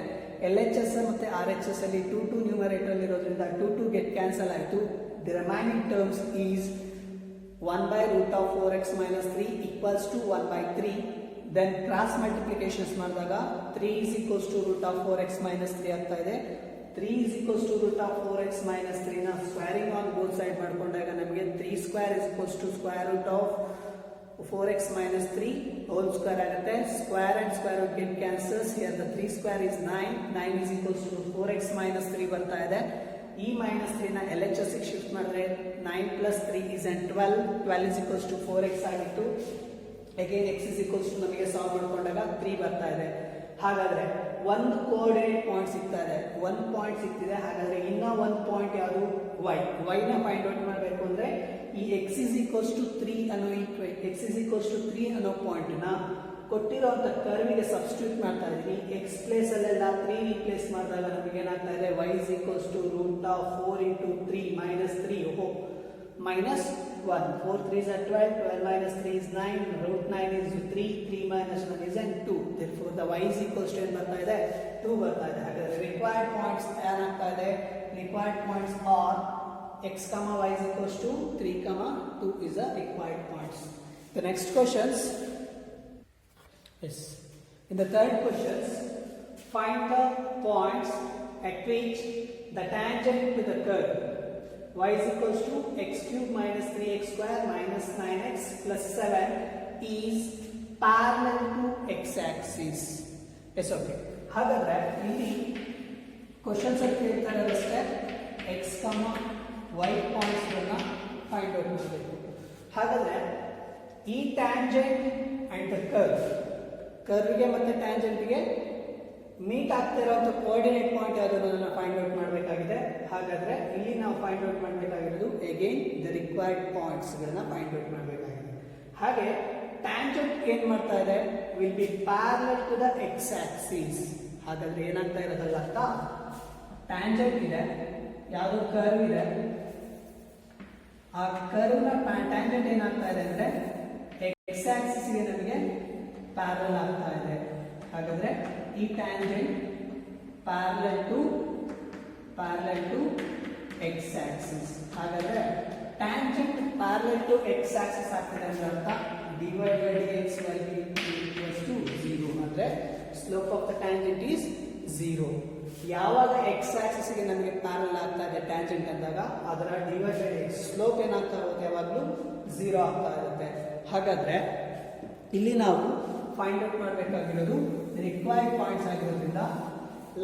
LHS ಮತ್ತೆ RHS ಅಲ್ಲಿ 2 ನ್ಯೂಮರೇಟರ್ ಇರೋದ್ರಿಂದ 2 get cancel ಆಯಿತು. the remaining terms is 1 by root of 4x minus 3 equals to 1/3. then cross multiplications ಮಾಡಿದಾಗ 3 is equals to root of 4x minus 3 ಆಗ್ತಾ ಇದೆ. 3 is equals to root of 4x minus 3 ನ squaring on both side ಮಾಡ್ಕೊಂಡಾಗ ನಮಗೆ 3 square is equals to square root of 4x minus 3 whole square ಆಗುತ್ತೆ. square and square root get cancels. here the 3 square is 9. 9 is equals to 4x minus 3 ಬರ್ತಾ ಇದೆ. ಈ minus 3 ನ LHS ಗೆ shift ಮಾಡಿದ್ರೆ 9 plus 3 is 12. 12 is equals to 4x ಆಗಿತ್ತು. again x is equals to ನಮಗೆ solve ಮಾಡ್ಕೊಂಡಾಗ 3 ಬರ್ತಾ ಇದೆ. ಹಾಗಾದ್ರೆ ಒಂದು ಕೋಆರ್ಡಿನೇಟ್ ಪಾಯಿಂಟ್ ಸಿಗ್ತಾ ಇದೆ. ಒಂದು ಪಾಯಿಂಟ್ ಸಿಗ್ತಿದೆ. ಹಾಗಾದ್ರೆ ಇನ್ನ ಒಂದು ಪಾಯಿಂಟ್ ಯಾವುದು? y ನ ಫೈಂಡ್ ಔಟ್ ಮಾಡಬೇಕು ಅಂದ್ರೆ ಈ x is equals to 3 ಅನ್ನೋ ಪಾಯಿಂಟ್ ನ ಕೊಟ್ಟಿರೋಂಥ ಕರ್ವಿಗೆ ಸಬ್ಸ್ಟಿಟ್ಯೂಟ್ ಮಾಡ್ತಾ ಇದೀನಿ. x ಪ್ಲೇಸ್ ಅಲ್ಲೆಲ್ಲ 3 ರಿಪ್ಲೇಸ್ ಮಾಡಿದಾಗ ನಮಗೆ ಏನಾಗ್ತಾ ಇದೆ? y is equals to root of 4 into 3 minus 3 minus 1. 4 3s are 12. 12 minus 3 is 9. root 9 is 3. 3 minus 1 is 2. therefore the y is equals to ಏನು ಬರ್ತಾ ಇದೆ? 2 ಬರ್ತಾ ಇದೆ. ಹಾಗಾದ್ರೆ ರಿಕ್ವೈರ್ಡ್ ಪಾಯಿಂಟ್ಸ್ ಏನಾಗ್ತಾ ಇದೆ? Required points are x, y is equals to 3, 2 is the required points. The next questions. Yes. In the third questions, find the points at which the tangent to the curve y is equals to x cube minus 3x square minus 9x plus 7 is parallel to x axis. Yes, okay. ಹಾಗಾದ್ರೆ ಇಲ್ಲಿ questions ಅಲ್ಲಿ ಕೇಳ್ತಾ ಇರೋದಷ್ಟೇ x, y points ಗಳನ್ನ find out ಮಾಡಬೇಕು. ಹಾಗಾದ್ರೆ ಈ tangent and the ಕರ್ವ್ಗೆ ಮತ್ತೆ ಟ್ಯಾಂಜೆಂಟ್ಗೆ meet ಆಗ್ತಾ ಇರೋಂಥ ಕೋಆರ್ಡಿನೇಟ್ ಪಾಯಿಂಟ್ ಯಾವುದನ್ನು ಫೈಂಡ್ ಔಟ್ ಮಾಡಬೇಕಾಗಿದೆ. ಹಾಗಾದ್ರೆ ಇಲ್ಲಿ ನಾವು ಫೈಂಡ್ ಔಟ್ ಮಾಡಬೇಕಾಗಿರೋದು ಅಗೇನ್ ದ ರಿಕ್ವೈರ್ಡ್ ಪಾಯಿಂಟ್ಸ್ ಗಳನ್ನ ಫೈಂಡ್ ಔಟ್ ಮಾಡಬೇಕಾಗಿದೆ. ಹಾಗೆ ಟ್ಯಾಂಜೆಂಟ್ ಏನ್ ಮಾಡ್ತಾ ಇದೆ? Will be parallel to the X axis. ಹಾಗಾದ್ರೆ ಏನಾಗ್ತಾ ಇರೋದಲ್ಲ ಅಂತ, ಟ್ಯಾಂಜೆಂಟ್ ಇದೆ, ಯಾವುದೋ ಕರ್ವ್ ಇದೆ, ಆ ಕರ್ವ್ ನ ಟ್ಯಾಂಜೆಂಟ್ ಏನಾಗ್ತಾ ಇದೆ ಅಂದ್ರೆ ಎಕ್ಸ್ ಆಕ್ಸಿಸ್ ಗೆ ನಮಗೆ ಪ್ಯಾರಲಲ್ ಆಗ್ತಾ ಇದೆ. ಹಾಗಾದ್ರೆ ಈ tangent parallel to X axis. ಹಾಗಾದ್ರೆ tangent parallel to X axis ಆಗ್ತಿದೆ ಅಂದ್ರೆ ಅರ್ಥ dy/dx will be equals to 0. ಅಂದ್ರೆ slope of the tangent is 0. ಯಾವಾಗ ಎಕ್ಸ್ ಆಕ್ಸಿಸ್ ಗೆ ನಮಗೆ ಪ್ಯಾರಲಲ್ ಆಗ್ತಾ ಇದೆ ಟ್ಯಾಂಜೆಂಟ್ ಅಂದಾಗ ಅದರ dy/dx ಸ್ಲೋಪ್ ಏನಾಗ್ತಾ ಇರುತ್ತೆ? ಯಾವಾಗಲೂ 0 ಆಗ್ತಾ ಇರುತ್ತೆ. ಹಾಗಾದ್ರೆ ಇಲ್ಲಿ ನಾವು ಫೈಂಡ್ ಔಟ್ ಮಾಡಬೇಕಾಗಿರೋದು ರಿಕ್ವೈರ್ಡ್ ಪಾಯಿಂಟ್ಸ್ ಆಗಿರೋದ್ರಿಂದ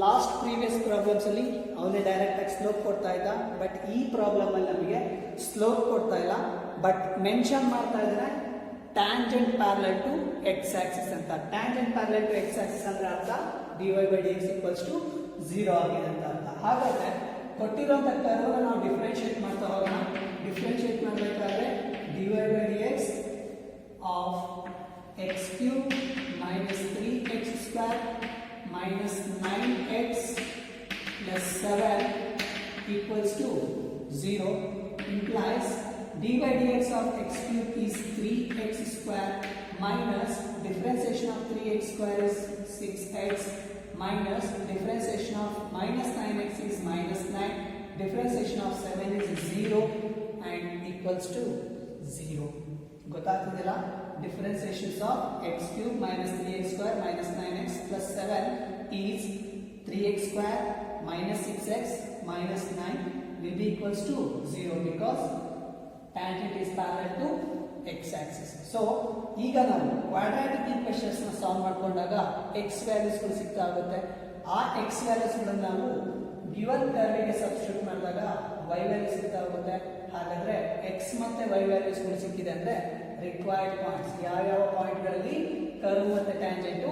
ಲಾಸ್ಟ್ ಪ್ರೀವಿಯಸ್ ಪ್ರಾಬ್ಲಮ್ಸ್ ಅಲ್ಲಿ ಅವನೇ ಡೈರೆಕ್ಟ್ ಆಗಿ ಸ್ಲೋಪ್ ಕೊಡ್ತಾ ಇದ್ದ. ಬಟ್ ಈ ಪ್ರಾಬ್ಲಮ್ ಅಲ್ಲಿ ನಮಗೆ ಸ್ಲೋಪ್ ಕೊಡ್ತಾ ಇಲ್ಲ, ಬಟ್ ಮೆನ್ಷನ್ ಮಾಡ್ತಾ ಇದ್ದಾರೆ tangent parallel to X axis ಅಂತ. Tangent parallel to X axis ಅಂದ್ರೆ ಅರ್ಥ dy/dx equals to 0 ಆಗಿದೆ ಅಂತ ಅರ್ಥ. ಹಾಗಾದ್ರೆ ಕೊಟ್ಟಿರುವಂತ ಕರ್ವ್ ನಾವು ಡಿಫ್ರೆನ್ಶಿಯೇಟ್ ಮಾಡ್ತಾ ಹೋಗೋಣ. ಡಿಫ್ರೆನ್ಶಿಯೇಟ್ ಮಾಡಬೇಕಾದ್ರೆ dy/dx of x cube minus 3x square minus 9x plus 7 equals to 0 implies dy/dx of x cube is 3x square minus differentiation of 3x square is 6x minus differentiation of minus 9x is minus 9, differentiation of 7 is 0 and equals to 0. ಗೊತ್ತಾಗ್ತಿದೆಯಲ್ಲ? differentiations of x cube minus 3x square minus 9x plus 7 is 3x square minus 6x minus 9 will be equals to 0 because tangent is parallel to x axis. So ಈಗ ನಾವು quadratic equations ನ solve ಮಾಡ್ಕೊಂಡಾಗ x values ಗಳು ಸಿಗ್ತಾ ಆಗುತ್ತೆ. ಆ x values ಗಳನ್ನು ನಾವು ಗಿವನ್ ಕರ್ವ್ ಗೆ ಸಬ್ಸ್ಟಿಟ್ಯೂಟ್ ಮಾಡಿದಾಗ y ವ್ಯಾಲ್ಯೂ ಸಿಗ್ತಾ ಹೋಗುತ್ತೆ. ಹಾಗಾದ್ರೆ x ಮತ್ತೆ y ವ್ಯಾಲ್ಯೂಸ್ ಗಳು ಸಿಕ್ಕಿದೆ ಅಂದ್ರೆ ರಿಕ್ವೈರ್ಡ್ ಪಾಯಿಂಟ್ಸ್ ಯಾವ ಪಾಯಿಂಟ್ಗಳಲ್ಲಿ ಕರ್ವ್ ಮತ್ತೆ ಟ್ಯಾಂಜೆಂಟ್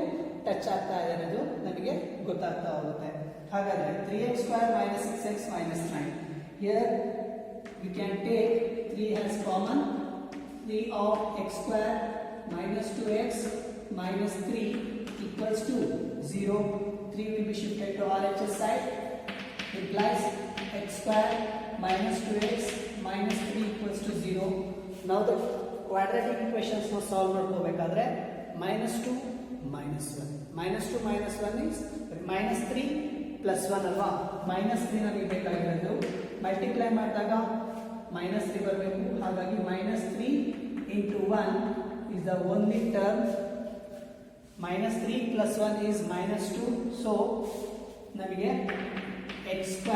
ಟಚ್ ಆಗ್ತಾ ಇದೆ ಅನ್ನೋದು ನಮಗೆ ಗೊತ್ತಾಗ್ತಾ ಹೋಗುತ್ತೆ. ಹಾಗಾದ್ರೆ 3x² - 6x - 9. Here we can take 3 as common. 3 of x² minus 2x minus 3 equals to 0. 3 will be shifted to RHS side. Implies x² minus 2x minus 3 equals to 0. Now the quadratic equations ನಾವು solve ಮಾಡ್ಕೋಬೇಕಾದ್ರೆ -2 -1. -2 -1 is -3 + 1 ಅಲ್ವಾ. -3 ನಮಗೆ ಬೇಕಾಗಿರೋದು multiply ಮಾಡಿದಾಗ -3 ಬರಬೇಕು. ಹಾಗಾಗಿ -3 into 1 is the only term. -3 + 1 is -2. So ನಮಗೆ x²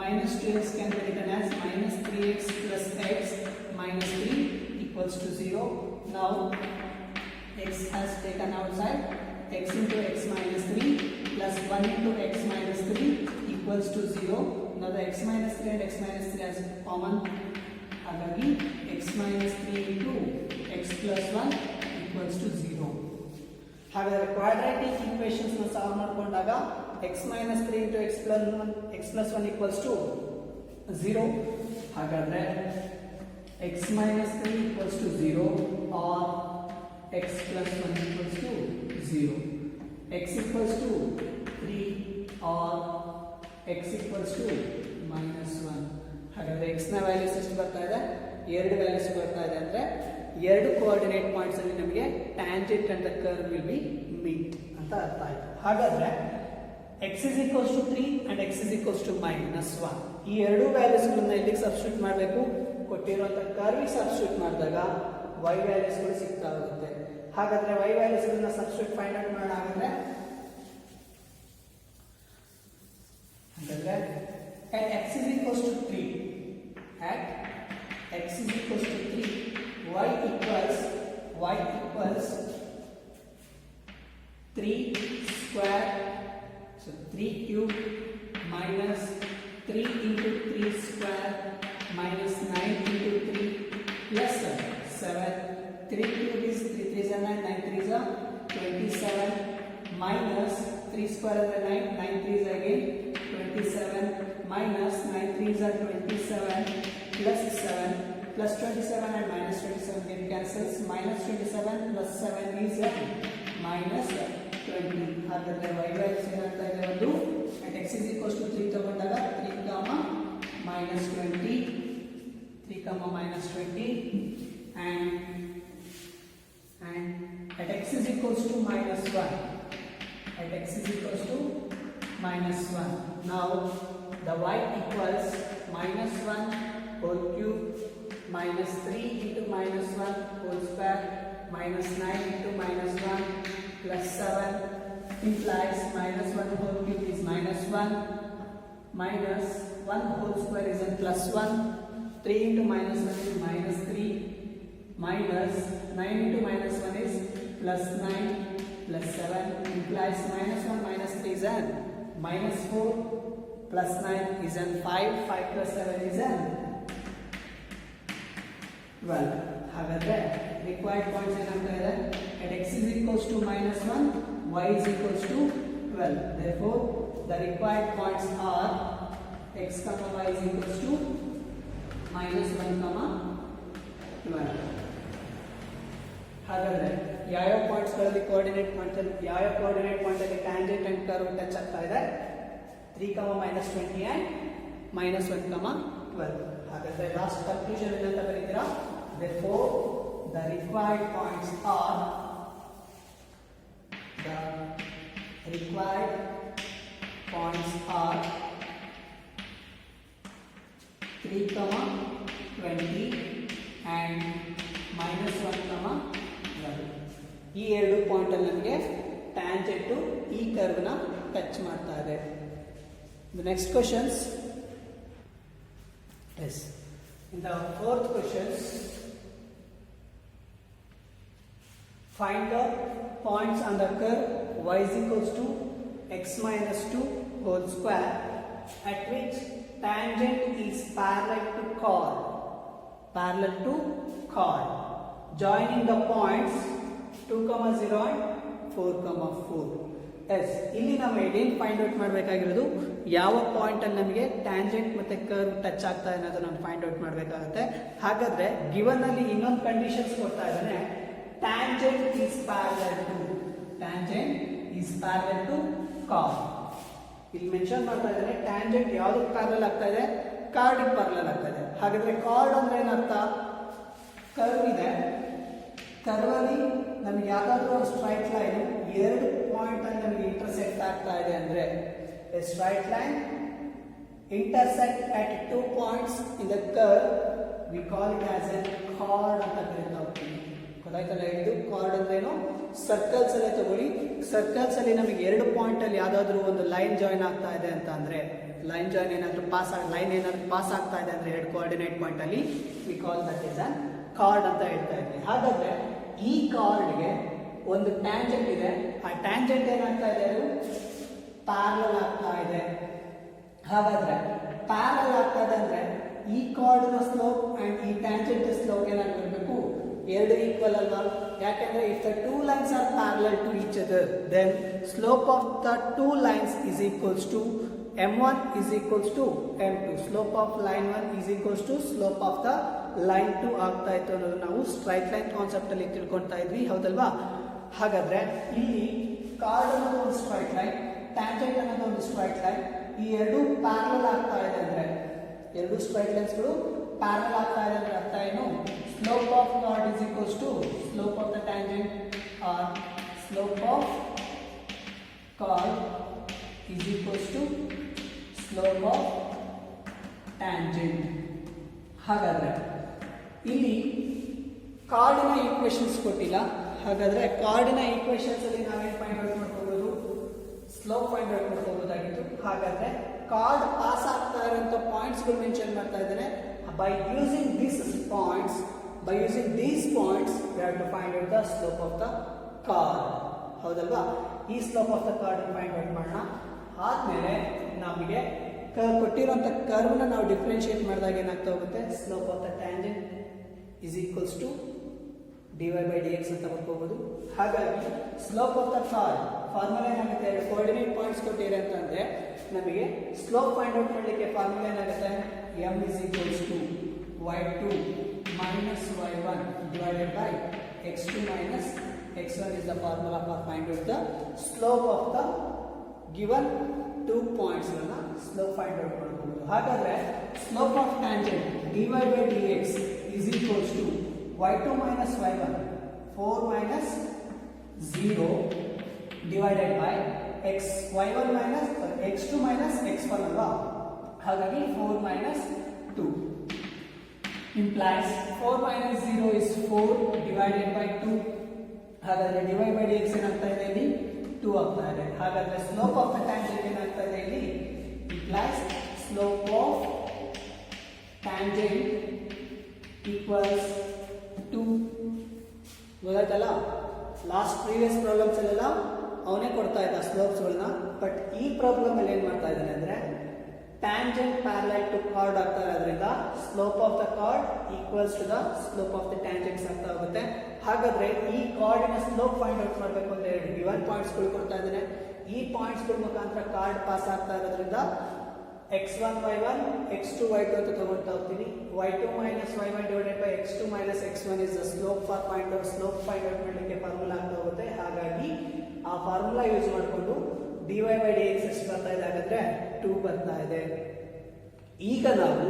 minus 2x can be written as -3x plus x minus 3 equals to 0. Now x has taken outside. X into x minus 3 plus 1 into x minus 3 equals to 0. Now the x minus 3 and x minus 3 as common. ಹಾಗಾಗಿ x minus 3 into x plus 1 equals to 0. ಹಾಗಾದರೆ quadratic equations ನ solve ಮಾಡಿಕೊಂಡಾಗ x minus 3 into x plus 1 equals to 0. ಹಾಗಾದರೆ x minus 3 equals to 0 or x plus 1 equals to 0. X equals to 3 or x equals to -1. ಹಾಗಾದರೆ x ನ values ಎಷ್ಟು ಬರ್ತಾ ಇದೆ? 2 values ಬರ್ತಾ ಇದೆ. ಅಂದ್ರೆ 2 ಕೋಆರ್ಡಿನೇಟ್ ಪಾಯಿಂಟ್ಸ್ ಅಲ್ಲಿ ನಮಗೆ tangent and the curve will be meet ಅಂತ ಅರ್ಥ ಆಯ್ತು. ಹಾಗಾದ್ರೆ x is equals to 3 and x is equals to -1. ಈ ಎರಡು ವ್ಯಾಲ್ಯೂಸ್ ಗಳನ್ನ ಇಲ್ಲಿಗೆ ಸಬ್ಸ್ಟಿಟ್ಯೂಟ್ ಮಾಡಬೇಕು. ಕೊಟ್ಟಿರುವಂತ ಕರ್ವ್ ಗೆ ಸಬ್ಸ್ಟಿಟ್ಯೂಟ್ ಮಾಡಿದಾಗ y ವ್ಯಾಲ್ಯೂಸ್ ಗಳು ಸಿಗ್ತಾ ಹೋಗುತ್ತೆ. ಹಾಗಾದ್ರೆ y ವ್ಯಾಲ್ಯೂಸ್ ಗಳನ್ನ ಸಬ್ಸ್ಟಿಟ್ಯೂಟ್ ಫೈಂಡ್ ಔಟ್ ಮಾಡೋಣ. ಹಾಗಾದ್ರೆ at x is equals to 3 at x is equals to 3 y equals 3 square, so 3 cube minus 3 into 3 square minus 9 into 3 plus 7. 3 cube is 3 3s are 9, 9 3s are 27 minus 3 square is 9, 9 3s again 27 minus 9 3s are 27 plus 7 plus 27 and minus 27 get cancels. Minus 27 plus 7 is minus 20. ಹಾಗಾದ್ರೆ y values ಏನಾಗ್ತಾ ಇದೆ? ಒಂದು at x is equals to 3 ತಗೊಂಡಾಗ 3, minus 20 minus 20 and at x is equals to -1. At x is equals to -1. Now the y equals -1 whole cube minus 3 into -1 whole square minus 9 into -1 plus 7 implies -1 whole cube is -1 minus 1 whole square is in +1. 3 into -1 is -3 minus 9 into -1 is +9 plus 7 implies -1 minus 3 is an -4 plus 9 is an 5 plus 7 is an 12. ಹಾಗಾದ್ರೆ required points ಏನಾಗ್ತಾ ಇದೆ? at x is equals to -1 y is equals to 12. Therefore the required points are x comma y is equals to -1 comma 12. ಹಾಗಾದ್ರೆ ಯಾವ points ಗಳಲ್ಲಿ coordinate ಮಾಡ್ತಾರೆ? ಯಾವ coordinate point ಅಲ್ಲಿ tangent and curve touch ಆಗ್ತಾ ಇದೆ? 3, -20 and -1, -12. ಹಾಗಾದ್ರೆ ಲಾಸ್ಟ್ ಕನ್ಕ್ಲೂಷನ್ ಏನಂತ ಬರೀತೀರಾ? Therefore the required points are 3, -20 and -1, -12. ಈ ಎರಡು ಪಾಯಿಂಟ್ ಅಲ್ಲಿ ನಮಗೆ ಟ್ಯಾಂಜೆಂಟ್ ಈ ಕರ್ವ್ ನ ಟಚ್ ಮಾಡ್ತಾ ಇದೆ. The next questions is in the fourth questions, find the points on the curve y is equals to x minus 2 whole square at which tangent is parallel to chord. Parallel to chord. Joining the points 2, 0 and 4, 4. S ಇಲ್ಲಿ ನಾವು ಏನು find out ಮಾಡಬೇಕಾಗಿರೋದು ಯಾವ point ಅಲ್ಲಿ ನಮಗೆ tangent ಮತ್ತೆ curve touch ಆಗ್ತಾ ಇದೆ ಅನ್ನೋದು ನಾವು ಫೈಂಡ್ ಔಟ್ ಮಾಡಬೇಕಾಗುತ್ತೆ. ಹಾಗಾದ್ರೆ ಗಿವನ್ ಅಲ್ಲಿ ಇನ್ನೊಂದು ಕಂಡೀಷನ್ಸ್ ಕೊಡ್ತಾ ಇದ್ದಾನೆ, tangent is parallel to chord. ಇಲ್ಲಿ ಮೆನ್ಷನ್ ಮಾಡ್ತಾ ಇದ್ದಾನೆ ಟ್ಯಾಂಜೆಂಟ್ ಯಾವ್ದಕ್ಕೆ ಪ್ಯಾರಲಲ್ ಆಗ್ತಾ ಇದೆ, ಕಾರ್ಡಿಗೆ ಪ್ಯಾರಲಲ್ ಆಗ್ತಾ ಇದೆ. ಹಾಗಾದ್ರೆ ಕಾರ್ಡ್ ಅಂದ್ರೆ ಏನರ್ಥ, ಕರ್ವ್ ಇದೆ, ಕರ್ವ್ ಅಲ್ಲಿ ನಮ್ಗೆ ಯಾವ್ದಾದ್ರು ಒಂದು ಸ್ಟ್ರೈಟ್ ಲೈನ್ ಎರಡು ಪಾಯಿಂಟ್ ಅಲ್ಲಿ ನಮಗೆ ಇಂಟರ್ಸೆಕ್ಟ್ ಆಗ್ತಾ ಇದೆ ಅಂದ್ರೆ a straight line intersect at 2 points in the curve, we call it as a chord ಅಂತ ಕರೀತಾ ಹೋಗ್ತೀವಿ. ಗೊತ್ತಾಯ್ತಲ್ಲ, ಇದು ಕಾರ್ಡ್ ಅಂದ್ರೆ ಏನು, ಸರ್ಕಲ್ಸ್ ಅಲ್ಲೇ ತಗೊಳ್ಳಿ. ಸರ್ಕಲ್ಸ್ ಅಲ್ಲಿ ನಮಗೆ ಎರಡು ಪಾಯಿಂಟ್ ಅಲ್ಲಿ ಯಾವ್ದಾದ್ರು ಒಂದು ಲೈನ್ ಜಾಯಿನ್ ಆಗ್ತಾ ಇದೆ ಅಂತ ಅಂದ್ರೆ, ಲೈನ್ ಏನಾದ್ರೂ ಪಾಸ್ ಆಗ್ತಾ ಇದೆ ಅಂದ್ರೆ ಎರಡು ಕೋಆರ್ಡಿನೇಟ್ ಪಾಯಿಂಟ್ ಅಲ್ಲಿ we call that as a card ಅಂತ ಹೇಳ್ತಾ ಇದ್ವಿ. ಹಾಗಾದ್ರೆ ಈ ಕಾರ್ಡ್ಗೆ ಒಂದು ಟ್ಯಾಂಜೆಂಟ್ ಇದೆ, ಆ ಟ್ಯಾಂಜೆಂಟ್ ಏನಾಗ್ತಾ ಇದೆ, ಅದು ಪ್ಯಾರಲಲ್ ಆಗ್ತಾ ಇದೆ. ಹಾಗಾದ್ರೆ ಪ್ಯಾರಲಲ್ ಆಗ್ತಾ ಇದೆ ಅಂದ್ರೆ ಈ ಕಾರ್ಡ್ ನ ಸ್ಲೋಪ್ ಅಂಡ್ ಈ ಟ್ಯಾಂಜೆಂಟ್ ಸ್ಲೋಪ್ ಏನಾಗಿರ್ಬೇಕು, ಎರಡು ಈಕ್ವಲ್ ಅಲ್ವಾ. ಯಾಕಂದ್ರೆ if the two lines are parallel to each other then slope of the two lines is equals to m1 is equals to m2. Slope of line 1 is equals to slope of the line 2 ಆಗ್ತಾ ಇತ್ತು ಅನ್ನೋದು ನಾವು straight line concept ಅಲ್ಲಿ ತಿಳ್ಕೊಳ್ತಾ ಇದ್ವಿ, ಹೌದಲ್ವಾ. ಹಾಗಾದ್ರೆ ಇಲ್ಲಿ ಕಾರ್ಡ್ ಅನ್ನೋದು ಒಂದು ಸ್ಟ್ರೈಟ್ ಲೈನ್, ಟ್ಯಾಂಜೆಂಟ್ ಅನ್ನೋದು ಒಂದು ಸ್ಟ್ರೈಟ್ ಲೈನ್, ಈ ಎರಡು ಪ್ಯಾರಲಲ್ ಆಗ್ತಾ ಇದೆ ಅಂದ್ರೆ, ಎರಡು ಸ್ಟ್ರೈಟ್ ಲೈನ್ಸ್ ಗಳು ಪ್ಯಾರಲಲ್ ಆಗ್ತಾ ಇದೆ ಅಂದ್ರೆ ಅರ್ಥ ಏನು, slope of card is equals to slope of the tangent or slope of card is equals to slope of tangent. ಹಾಗಾದ್ರೆ ಇಲ್ಲಿ ಕಾರ್ಡಿನ ಈಕ್ವೇಶನ್ಸ್ ಕೊಟ್ಟಿಲ್ಲ, ಹಾಗಾದ್ರೆ ಕಾರ್ಡಿನ ಈಕ್ವೇಶನ್ಸ್ ಅಲ್ಲಿ ನಾವೇನ್ ಫೈಂಡ್ ಔಟ್ ಮಾಡ್ಕೋಬಹುದು, ಸ್ಲೋಪ್ ಫೈಂಡ್ ಔಟ್ ಮಾಡ್ಕೋಬಹುದಾಗಿತ್ತು. ಹಾಗಾದ್ರೆ ಕಾರ್ಡ್ ಪಾಸ್ ಆಗ್ತಾ ಇರುವಂತ ಪಾಯಿಂಟ್ಸ್ ಗಳು ಮೆನ್ಷನ್ ಮಾಡ್ತಾ ಇದ್ದಾರೆ. By using these points we have to find out the slope of the chord. ಹೌದಲ್ವಾ, ಈ slope of the card find out ಮಾಡೋಣ. ಆದ್ಮೇಲೆ ನಮಗೆ ಕೊಟ್ಟಿರುವಂತ ಕರ್ವ್ ನ ನಾವು ಡಿಫ್ರೆನ್ಶಿಯೇಟ್ ಮಾಡಿದಾಗ ಏನಾಗ್ತಾ ಹೋಗುತ್ತೆ, slope of the tangent is equals to dy by dx ಅಂತ ಬರ್ಕೋಬಹುದು. ಹಾಗಾಗಿ slope of the card formula ಏನಾಗುತ್ತೆ, ಎರಡು ಕೋಆರ್ಡಿನೇಟ್ ಪಾಯಿಂಟ್ಸ್ ಕೊಟ್ಟಿದೆ ಅಂತಂದ್ರೆ ನಮಗೆ ಸ್ಲೋಪ್ ಫೈಂಡ್ ಔಟ್ ಮಾಡಲಿಕ್ಕೆ ಫಾರ್ಮುಲಾ ಏನಾಗುತ್ತೆ, m is equals to y2 minus y1 divided by x2 minus x1 is the formula for find out the slope of the given 2 points ಅನ್ನ slope find out ಮಾಡಬಹುದು. ಹಾಗಾದ್ರೆ slope of tangent dy by dx is equals to y2 minus y1 4 minus 0 divided by y1 minus x2 minus x1 ಅಲ್ವಾ. ಹಾಗಾಗಿ 4 minus 2 implies 4 minus 0 is 4 divided by 2. ಹಾಗಾದ್ರೆ dy by dx ಏನಾಗ್ತಾ ಇದೆ, ಇಲ್ಲಿ 2 ಆಗ್ತಾ ಇದೆ. ಹಾಗಾದ್ರೆ ಸ್ಲೋಪ್ ಆಫ್ ದ ಟ್ಯಾಂಜೆಂಟ್ ಏನಾಗ್ತಾ ಇದೆ, ಇಲ್ಲಿ implies slope of tangent equals 2. ಗೊತ್ತಾಯ್ತಲ್ಲ, ಲಾಸ್ಟ್ ಪ್ರೀವಿಯಸ್ ಪ್ರಾಬ್ಲಮ್ಸ್ ಅಲ್ಲೆಲ್ಲ ಅವನೇ ಕೊಡ್ತಾ ಇದ್ದ ಸ್ಲೋಪ್ಸ್ ಗಳನ್ನ. ಬಟ್ ಈ ಪ್ರಾಬ್ಲಮ್ ಅಲ್ಲಿ ಏನ್ ಮಾಡ್ತಾ ಇದ್ದಾನೆ ಅಂದ್ರೆ ಟ್ಯಾಂಜೆಂಟ್ ಪ್ಯಾರಲಲ್ ಟು ಕಾರ್ಡ್ ಆಗ್ತಾ ಇರೋದ್ರಿಂದ slope of the chord equals to the slope of the tangents ಆಗ್ತಾ ಹೋಗುತ್ತೆ. ಹಾಗಾದ್ರೆ ಈ ಕಾರ್ಡಿನ ಸ್ಲೋಪ್ ಫೈಂಡ್ ಔಟ್ ಮಾಡಬೇಕು ಅಂದ್ರೆ ಎರಡು ಗಿವನ್ ಪಾಯಿಂಟ್ಸ್ ಗಳು ಕೊಡ್ತಾ ಇದ್ದಾನೆ. ಈ ಪಾಯಿಂಟ್ಸ್ ಗಳ ಮುಖಾಂತರ ಕಾರ್ಡ್ ಪಾಸ್ ಆಗ್ತಾ ಇರೋದ್ರಿಂದ x1 y1 x2 y2 ಅಂತ ತಗೊಳ್ತಾ ಹೋಗ್ತೀನಿ. y2 minus y1 divided by x2 minus x1 is the slope for find out ಮಾಡಲಿಕ್ಕೆ ಫಾರ್ಮುಲಾ ಆಗ್ತಾ ಹೋಗುತ್ತೆ. ಹಾಗಾಗಿ ಆ ಫಾರ್ಮುಲಾ ಯೂಸ್ ಮಾಡಿಕೊಂಡು dy by dx ಎಷ್ಟು ಬರ್ತಾ ಇದೆ, ಹಾಗಾದ್ರೆ 2 ಬರ್ತಾ ಇದೆ. ಈಗ ನಾವು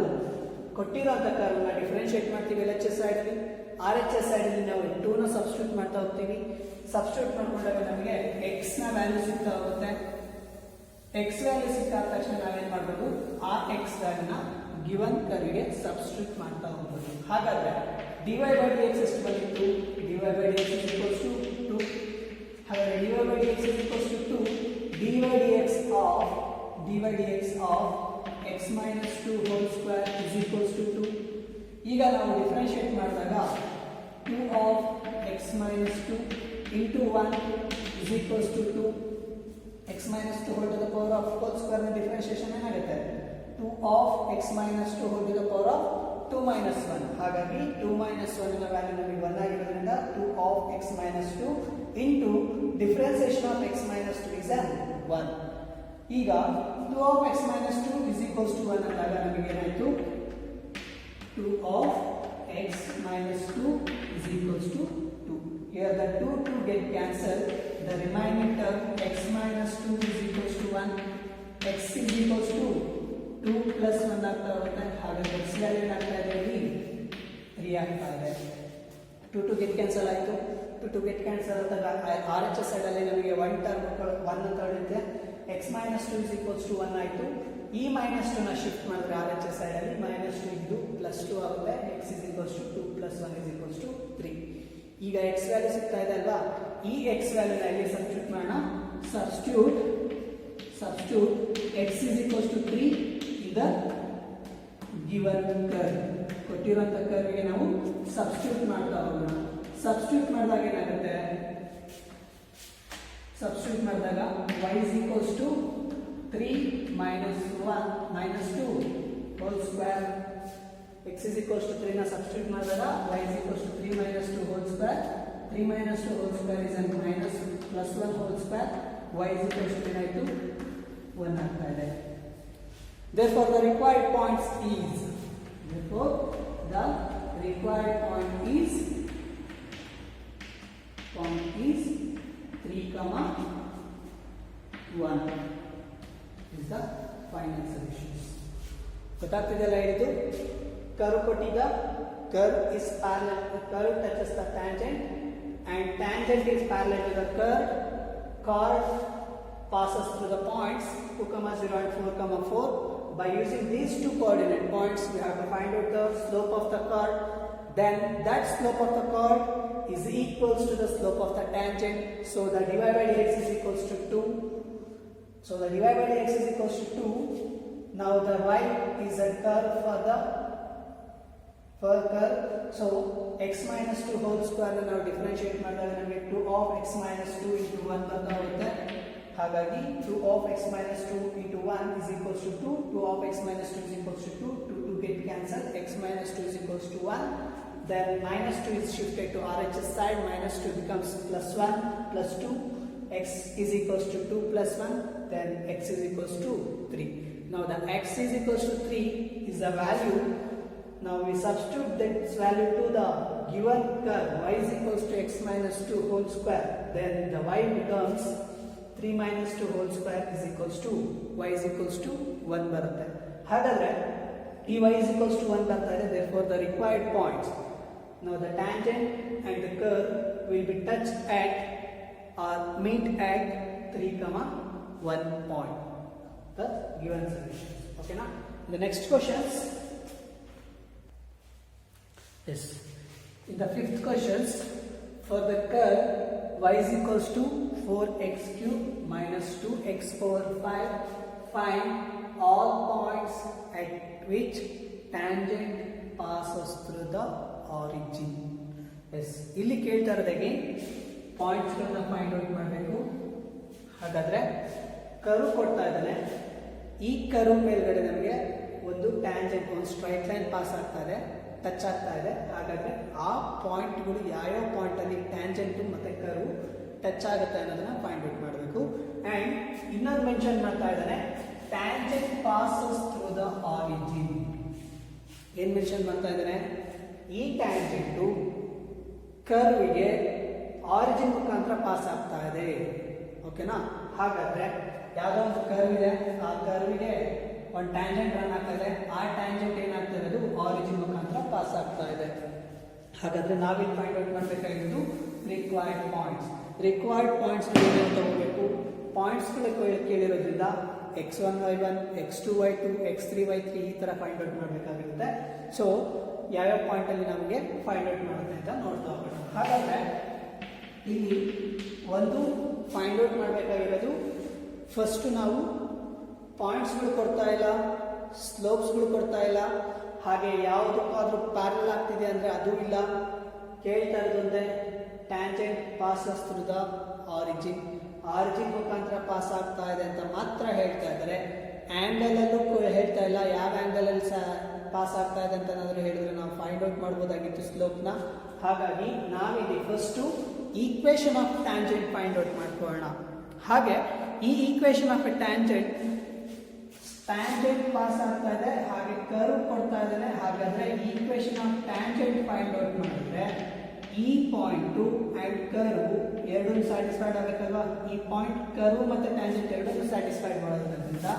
ಕೊಟ್ಟಿರುವಂತ ಕರ್ವ್ ನ ಡಿಫರೆನ್ಶಿಯೇಟ್ ಮಾಡ್ತೀವಿ LHS ಸೈಡ್ ಅಲ್ಲಿ. RHS ಸೈಡ್ ಅಲ್ಲಿ ನಾವು 2 ನ ಸಬ್ಸ್ಟಿಟ್ಯೂಟ್ ಮಾಡ್ತಾ ಹೋಗ್ತೀವಿ. ಸಬ್ಸ್ಟಿಟ್ಯೂಟ್ ಮಾಡ್ಕೊಂಡಾಗ ನಮಗೆ x ನ ವ್ಯಾಲ್ಯೂ ಸಿಗ್ತಾ ಹೋಗುತ್ತೆ. x ವ್ಯಾಲ್ಯೂ ಸಿಕ್ಕಾದ ತಕ್ಷಣ ನಾವೇನ್ ಮಾಡಬಹುದು, ಆ x ವ್ಯಾಲ್ಯೂನ ಗಿವನ್ ಕರ್ವ್ ಗೆ ಸಬ್ಸ್ಟಿಟ್ಯೂಟ್ ಮಾಡ್ತಾ ಹೋಗ್ಬೋದು. ಹಾಗಾದ್ರೆ dy by dx ಎಷ್ಟು ಬಂದಿತ್ತು, dy by dx is equals to 2. ಹಾಗಾದ್ರೆ dy by dx is equals to 2. dy dx of x minus 2 whole square is equals to 2. ಈಗ ನಾವು ಡಿಫರೆನ್ಶಿಯೇಟ್ ಮಾಡಿದಾಗ 2 of x minus 2 into 1 is equals to 2. x minus 2 whole to the power of whole square ನ differentiation ಏನಾಗುತ್ತೆ, of x minus 2 whole to the power of 2 minus 1. ಹಾಗಾಗಿ 2 minus 1 ನ value ನಮಗೆ 1 ಆಗಿರೋದ್ರಿಂದ 2 of x minus 2 into differentiation of x minus 2 is 1. ಈಗ 2 of x minus 2 is equals to 1 ಅಂದಾಗ ನಮಗೆ ಏನಾಯಿತು 2 of x minus 2 is equals to 2. Here the 2 get cancelled. The remaining term x minus 2 is equals to 1. X is equals to 2 plus 1 ಆಗ್ತಾ ಹೋಗುತ್ತೆ. ಹಾಗಾಗಿ x value ಏನಾಗ್ತಾ ಇದೆ ಇಲ್ಲಿ 3 ಆಗ್ತಾ ಇದೆ. 2 get cancel ಆಯಿತು. 2 get cancel ಆದಾಗ RHS ಸೈಡ್ ಅಲ್ಲಿ ನಮಗೆ 1 ಟರ್ಮ್ 1 ಅಂತ ಉಳಿಯುತ್ತೆ. x minus 2 is equals to 1 ಆಯಿತು. ಈ minus 2 ನ ಶಿಫ್ಟ್ ಮಾಡಿದ್ರೆ RHS ಸೈಡ್ ಅಲ್ಲಿ minus 2 ಇದ್ದು plus 2 ಆಗುತ್ತೆ. x is equals to 2 plus 1 is equals to 3. ಈಗ x ವ್ಯಾಲ್ಯೂ ಸಿಗ್ತಾ ಇದೆ ಅಲ್ವಾ, ಈ x ವ್ಯಾಲ್ಯೂ ನ ಇಲ್ಲಿ ಸಬ್ಸ್ಟಿಟ್ಯೂಟ್ ಮಾಡೋಣ. substitute x is equals to 3 in the given curve. ಕೊಟ್ಟಿರುವಂತ ಕರ್ವ್ ಗೆ ನಾವು ಸಬ್ಸ್ಟಿಟ್ಯೂಟ್ ಮಾಡ್ತಾ ಹೋಗೋಣ. ಸಬ್ಸ್ಟಿಟ್ಯೂಟ್ ಮಾಡಿದಾಗ ಏನಾಗುತ್ತೆ, ಸಬ್ಸ್ಟಿಟ್ಯೂಟ್ ಮಾಡಿದಾಗ y is equals to 3 minus 1 minus 2 whole square. x is equals to 3 ನ ಸಬ್ಸ್ಟಿಟ್ಯೂಟ್ ಮಾಡಿದಾಗ y is equals to 3 minus 2 whole square. 3 minus 2 whole square is minus plus 1 whole square. y is equals to ಏನಾಯಿತು 1 ಆಗ್ತಾ ಇದೆ. Therefore the required point is 3, 1 is the final solution. ಗೊತ್ತಾಗ್ತಿದೆಯಲ್ಲ ಇದು curve ಕೊಟ್ಟಿದ್ದ, curve is parallel, the curve touches the tangent and tangent is parallel to the curve. Curve passes through the points 2, 0 and 4, 4. By using these two coordinate points, we have to find out the slope of the curve. Then that slope of the curve is equals to the slope of the tangent. So the dy by dx is equals to 2. So the dy by dx is equals to 2. Now the y is a curve for the curve. So x minus 2 whole square na ನಾವು differentiate ಮಾಡಿದಾಗ ನಮಗೆ 2 of x minus 2 into 1 ಬರ್ತಾ ಹೋಗುತ್ತೆ. ಹಾಗಾಗಿ 2 of x minus 2 into 1 is equals to 2. 2 of x minus 2 is equals to 2. 2 get cancelled. X minus 2 is equals to 1. Then minus 2 is shifted to RHS side. Minus 2 becomes plus 1 plus 2. X is equals to 2 plus 1. Then x is equals to 3. Now the x is equals to 3 is the value. Now we substitute that value to the given curve. Y is equals to x minus 2 whole square. Then the y becomes 3 minus 2 whole square is equals to y is equals to 1 ಬರುತ್ತೆ. ಹಾಗಾದ್ರೆ ಈ y is equals to 1 ಬರ್ತಾ ಇದೆ. Therefore the required points, now the tangent and the curve will be touched at or meet at 3, 1 point. The given solution. Okay na? The next questions. Yes. In the fifth questions, for the curve y is equals to 4x cube minus 2x power 5, find all points at which tangent passes through the origin. Yes, ಇಲ್ಲಿ ಕೇಳ್ತಾ ಇರೋದಾಗಿ points ಗಳನ್ನ find out ಮಾಡಬೇಕು. ಹಾಗಾದ್ರೆ curve ಕೊಡ್ತಾ ಇದ್ದಾನೆ. ಈ curve ಮೇಲ್ಗಡೆ ನಮಗೆ ಒಂದು ಟ್ಯಾಂಜೆಂಟ್, ಒಂದು ಸ್ಟ್ರೈಟ್ ಲೈನ್ ಪಾಸ್ ಆಗ್ತಾ ಇದೆ, ಟಚ್ ಆಗ್ತಾ ಇದೆ. ಹಾಗಾದ್ರೆ ಆ ಪಾಯಿಂಟ್ಗಳು ಯಾವ್ಯಾವ ಪಾಯಿಂಟ್ ಅಲ್ಲಿ ಟ್ಯಾಂಜೆಂಟ್ ಮತ್ತೆ ಕರ್ವ್ ಟಚ್ ಆಗುತ್ತೆ ಅನ್ನೋದನ್ನ ಫೈಂಡ್ ಔಟ್ ಮಾಡಬೇಕು. ಅಂಡ್ ಇನ್ನೊಂದು ಮೆನ್ಷನ್ ಮಾಡ್ತಾ ಇದ್ದಾನೆ, tangent passes through the origin. ಏನ್ ಮೆನ್ಷನ್ ಮಾಡ್ತಾ ಇದ್ದಾನೆ, ಈ ಟ್ಯಾಂಜೆಂಟು ಕರ್ವ್ಗೆ ಆರಿಜಿನ್ ಮುಖಾಂತರ ಪಾಸ್ ಆಗ್ತಾ ಇದೆ. ಓಕೆನಾ? ಹಾಗಾದ್ರೆ ಯಾವ್ದೋ ಒಂದು ಕರ್ವ್ ಇದೆ, ಆ ಕರ್ವ್ಗೆ ಒಂದು ಟ್ಯಾಂಜೆಂಟ್ ರನ್ ಆಗ್ತಾ ಇದೆ. ಆ ಟ್ಯಾಂಜೆಂಟ್ ಏನಾಗ್ತಾ ಇರೋದು ಆರಿಜಿನ್ ಮುಖಾಂತರ ಪಾಸ್ ಆಗ್ತಾ ಇದೆ. ಹಾಗಾದ್ರೆ ನಾವಿಲ್ಲಿ ಫೈಂಡ್ ಔಟ್ ಮಾಡಬೇಕಾಗಿರೋದು ರಿಕ್ವೈರ್ಡ್ ಪಾಯಿಂಟ್ಸ್. ರಿಕ್ವೈರ್ಡ್ ಪಾಯಿಂಟ್ಸ್ ತಗೋಬೇಕು. ಪಾಯಿಂಟ್ಸ್ಗಳು ಕೇಳಿರೋದ್ರಿಂದ x1 y1 x2 y2 x3 y3 ಈ ತರ ಫೈಂಡ್ ಔಟ್ ಮಾಡಬೇಕಾಗಿರುತ್ತೆ. ಸೊ ಯಾವ್ಯಾವ ಪಾಯಿಂಟ್ ಅಲ್ಲಿ ನಮಗೆ ಫೈಂಡ್ ಔಟ್ ಮಾಡುತ್ತೆ ಅಂತ ನೋಡ್ತಾ ಹೋಗೋಣ. ಹಾಗಾದ್ರೆ ಇಲ್ಲಿ ಒಂದು ಫೈಂಡ್ ಔಟ್ ಮಾಡಬೇಕಾಗಿರೋದು, ಫಸ್ಟ್ ನಾವು ಪಾಯಿಂಟ್ಸ್ಗಳು ಕೊಡ್ತಾ ಇಲ್ಲ, ಸ್ಲೋಪ್ಸ್ಗಳು ಕೊಡ್ತಾ ಇಲ್ಲ, ಹಾಗೆ ಯಾವುದಕ್ಕಾದ್ರೂ ಪ್ಯಾರಲಲ್ ಆಗ್ತಿದೆ ಅಂದ್ರೆ ಅದು ಇಲ್ಲ. ಕೇಳ್ತಾ ಇರೋದಂದ್ರೆ tangent passes through the origin, origin ಮುಖಾಂತರ ಪಾಸ್ ಆಗ್ತಾ ಇದೆ ಅಂತ ಮಾತ್ರ ಹೇಳ್ತಾ ಇದ್ದಾರೆ. ಆಂಗಲ್ ಅಲ್ಲೂ ಹೇಳ್ತಾ ಇಲ್ಲ, ಯಾವ ಪಾಸ್ ಆಗ್ತಾ ಇದೆ ಅಂತ ಏನಾದರೂ ಹೇಳಿದ್ರೆ ನಾವು ಫೈಂಡ್ ಔಟ್ ಮಾಡ್ಬೋದಾಗಿತ್ತು ಸ್ಲೋಪ್ನ. ಹಾಗಾಗಿ ನಾವಿಲ್ಲಿ first equation of tangent find out ಮಾಡ್ಕೊಳ್ಳೋಣ. ಹಾಗೆ ಈ equation of a tangent pass ಆಗ್ತಾ ಇದೆ, ಹಾಗೆ ಕರ್ವ್ ಕೊಡ್ತಾ ಇದ್ದಾನೆ. ಹಾಗಾದ್ರೆ equation of tangent find out ಮಾಡಿದ್ರೆ ಈ ಪಾಯಿಂಟು ಅಂಡ್ ಕರ್ವ್ ಎರಡೂ ಸ್ಯಾಟಿಸ್ಫೈಡ್ ಆಗಬೇಕಲ್ವಾ. ಈ ಪಾಯಿಂಟ್ ಕರ್ವ್ ಮತ್ತೆ ಟ್ಯಾಂಜೆಂಟ್ ಎರಡೂ ಸ್ಯಾಟಿಸ್ಫೈಡ್ ಮಾಡೋದ್ರಿಂದ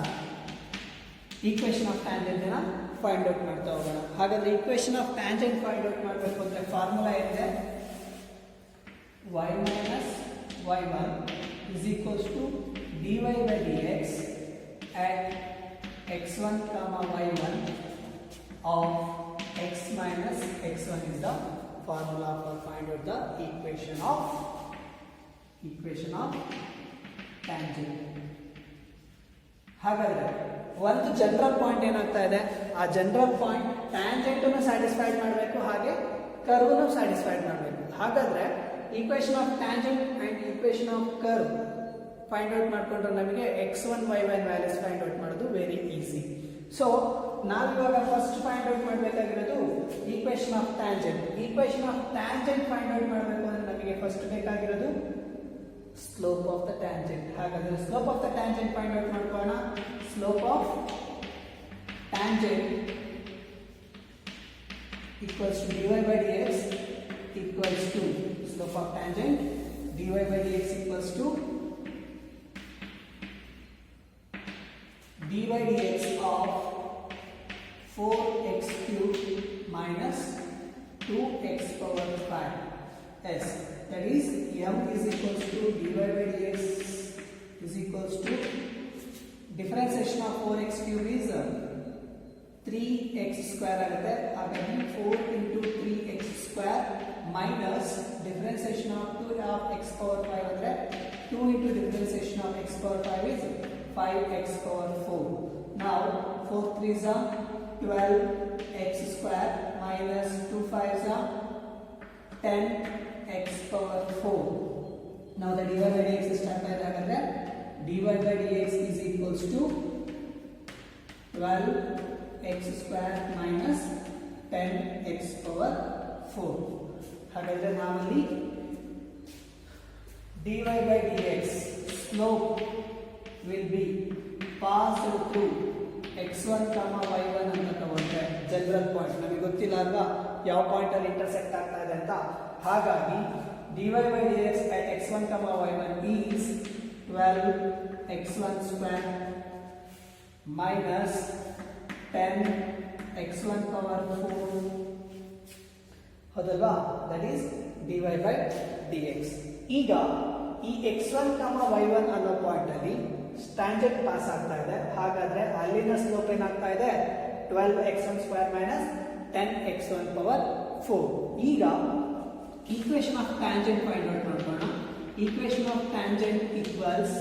ಈಕ್ವೇಷನ್ ಆಫ್ ಟ್ಯಾಂಜೆಂಟ್ ನ ಫೈಂಡ್ ಔಟ್ ಮಾಡ್ತಾ ಹೋಗೋಣ. ಹಾಗಾದ್ರೆ equation of tangent find out ಮಾಡಬೇಕು ಅಂದ್ರೆ ಫಾರ್ಮುಲಾ ಏನಿದೆ, y minus y1 is equals to dy by dx at x1 comma y1 of x minus x1 is the formula for find out the equation of tangent. ಹಾಗಾದ್ರೆ ಒಂದು general point ಏನಾಗ್ತಾ ಇದೆ, ಆ general point tangent ಅನ್ನು satisfied ಮಾಡಬೇಕು, ಹಾಗೆ curve ಅನ್ನು satisfied ಮಾಡಬೇಕು. ಹಾಗಾದ್ರೆ equation of tangent and equation of curve find out ಮಾಡ್ಕೊಂಡ್ರೆ ನಮಗೆ x1 y1 values find out ಮಾಡೋದು ವೆರಿ ಈಸಿ. ಸೊ ನಾವಿವಾಗ ಫಸ್ಟ್ ಫೈಂಡ್ ಔಟ್ ಮಾಡಬೇಕಾಗಿರೋದು equation of tangent. Equation of tangent find out ಮಾಡಬೇಕು ಅಂದ್ರೆ ನಮಗೆ ಫಸ್ಟ್ ಬೇಕಾಗಿರೋದು ಸ್ಲೋಪ್ ಆಫ್ ದ ಟ್ಯಾಂಜೆಂಟ್. ಹಾಗಾದ್ರೆ slope of the tangent find out ಮಾಡ್ಕೊಳ್ಳೋಣ. Slope of tangent equals to dy by dx equals to slope of tangent dy by dx equals to dy dx of 4x cubed minus 2x power 5 s, that is m is equals to dy by dx is equals to differentiation of 4x cube is 3x square ಆಗುತ್ತೆ. ಹಾಗಾಗಿ 4 into 3x square minus differentiation of 2 of x power 5 ಅಂದ್ರೆ 2 into differentiation of x power 5 is 5x power 4. Now 4 3s are 12x square minus 2 5s are 10x power 4. Now the dy by dx is start ಆಗುತ್ತೆ. dy by dx is equals to 12x square minus 10x power 4. ಹಾಗಾದ್ರೆ ನಾವಲ್ಲಿ dy by dx slope will be passed through x1 y1 ಅಂತ ತಗೊಂಡ್ರೆ general point ನಮಗೆ ಗೊತ್ತಿಲ್ಲ ಅಲ್ವಾ ಯಾವ point ಅಲ್ಲಿ ಇಂಟರ್ಸೆಕ್ಟ್ ಆಗ್ತಾ ಇದೆ ಅಂತ. ಹಾಗಾಗಿ dy by dx at x1 y1 is 12x1 square minus 10x1 power 4 ಹೌದಲ್ವಾ, that is dy by dx. ಈಗ ಈ x1 y1 ಅನ್ನೋ ಪಾಯಿಂಟ್ ಅಲ್ಲಿ ಟ್ಯಾಂಜೆಂಟ್ ಪಾಸ್ ಆಗ್ತಾ ಇದೆ. ಹಾಗಾದ್ರೆ ಅಲ್ಲಿನ ಸ್ಲೋಪ್ ಏನಾಗ್ತಾ ಇದೆ, 12x1 square minus 10x1 power 4. ಈಗ equation of tangent find out ಮಾಡೋಣ. Equation of tangent equals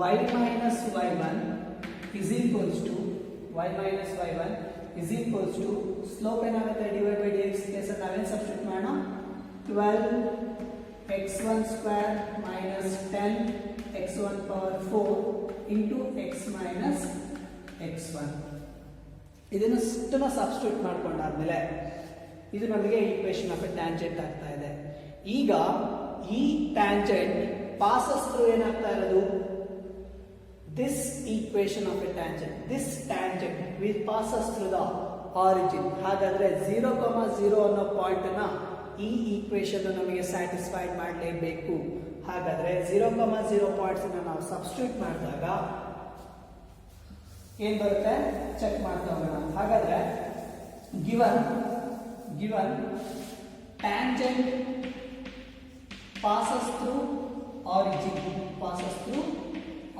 y minus y1 is equals to slope ಏನಾಗುತ್ತೆ dy by dx ಕೇಸ್ ನಾವೇನು ಸಬ್ಸ್ಟಿಟ್ಯೂಟ್ ಮಾಡೋಣ, 12x1 square minus 10x1 power 4 into x minus x1. ಇದನ್ನ substitute ಮಾಡ್ಕೊಂಡಾದ್ಮೇಲೆ ಇದು ನಮಗೆ equation of a tangent ಆಗ್ತಾ ಇದೆ. ಈಗ ಈ ಟ್ಯಾಂಜೆಂಟ್ ಪಾಸಸ್ ಥ್ರೂ ಏನಾಗ್ತಾ ಇರೋದು, this equation of a tangent, this tangent will pass us through the origin. ಹಾಗಾದ್ರೆ 0, 0 ಅನ್ನೋ ಪಾಯಿಂಟ್ ಅನ್ನ ಈ ಈಕ್ವೇಶನ್ ನಮಗೆ ಸ್ಯಾಟಿಸ್ಫೈಡ್ ಮಾಡಲೇಬೇಕು. ಹಾಗಾದ್ರೆ 0, 0 ಪಾಯಿಂಟ್ಸ್ ಅನ್ನ ನಾವು ಸಬ್ಸ್ಟಿಟ್ಯೂಟ್ ಮಾಡಿದಾಗ ಏನ್ ಬರುತ್ತೆ ಚೆಕ್ ಮಾಡ್ತಾ ಹೋಗೋಣ. ಹಾಗಾದ್ರೆ given tangent passes through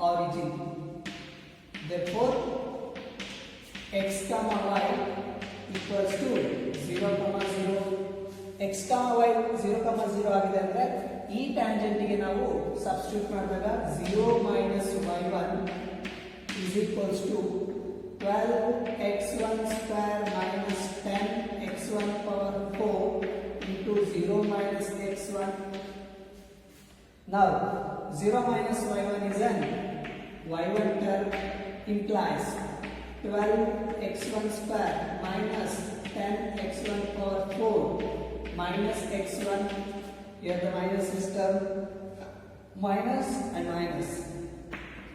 origin, therefore x comma y equals to 0, 0. x comma y 0, 0 ಆಗಿದೆ ಅಂದ್ರೆ ಈ ಟ್ಯಾಂಜೆಂಟ್ ಗೆ ನಾವು ಸಬ್ಸ್ಟಿಟ್ಯೂಟ್ ಮಾಡಿದಾಗ 0 minus y1 is equals to 12x1 square minus 10x1 power 4 into 0 minus x1. Now 0 minus y1 is an y1 term implies 12x1 square minus 10x1 power 4 minus x1. Here the minus system, minus and minus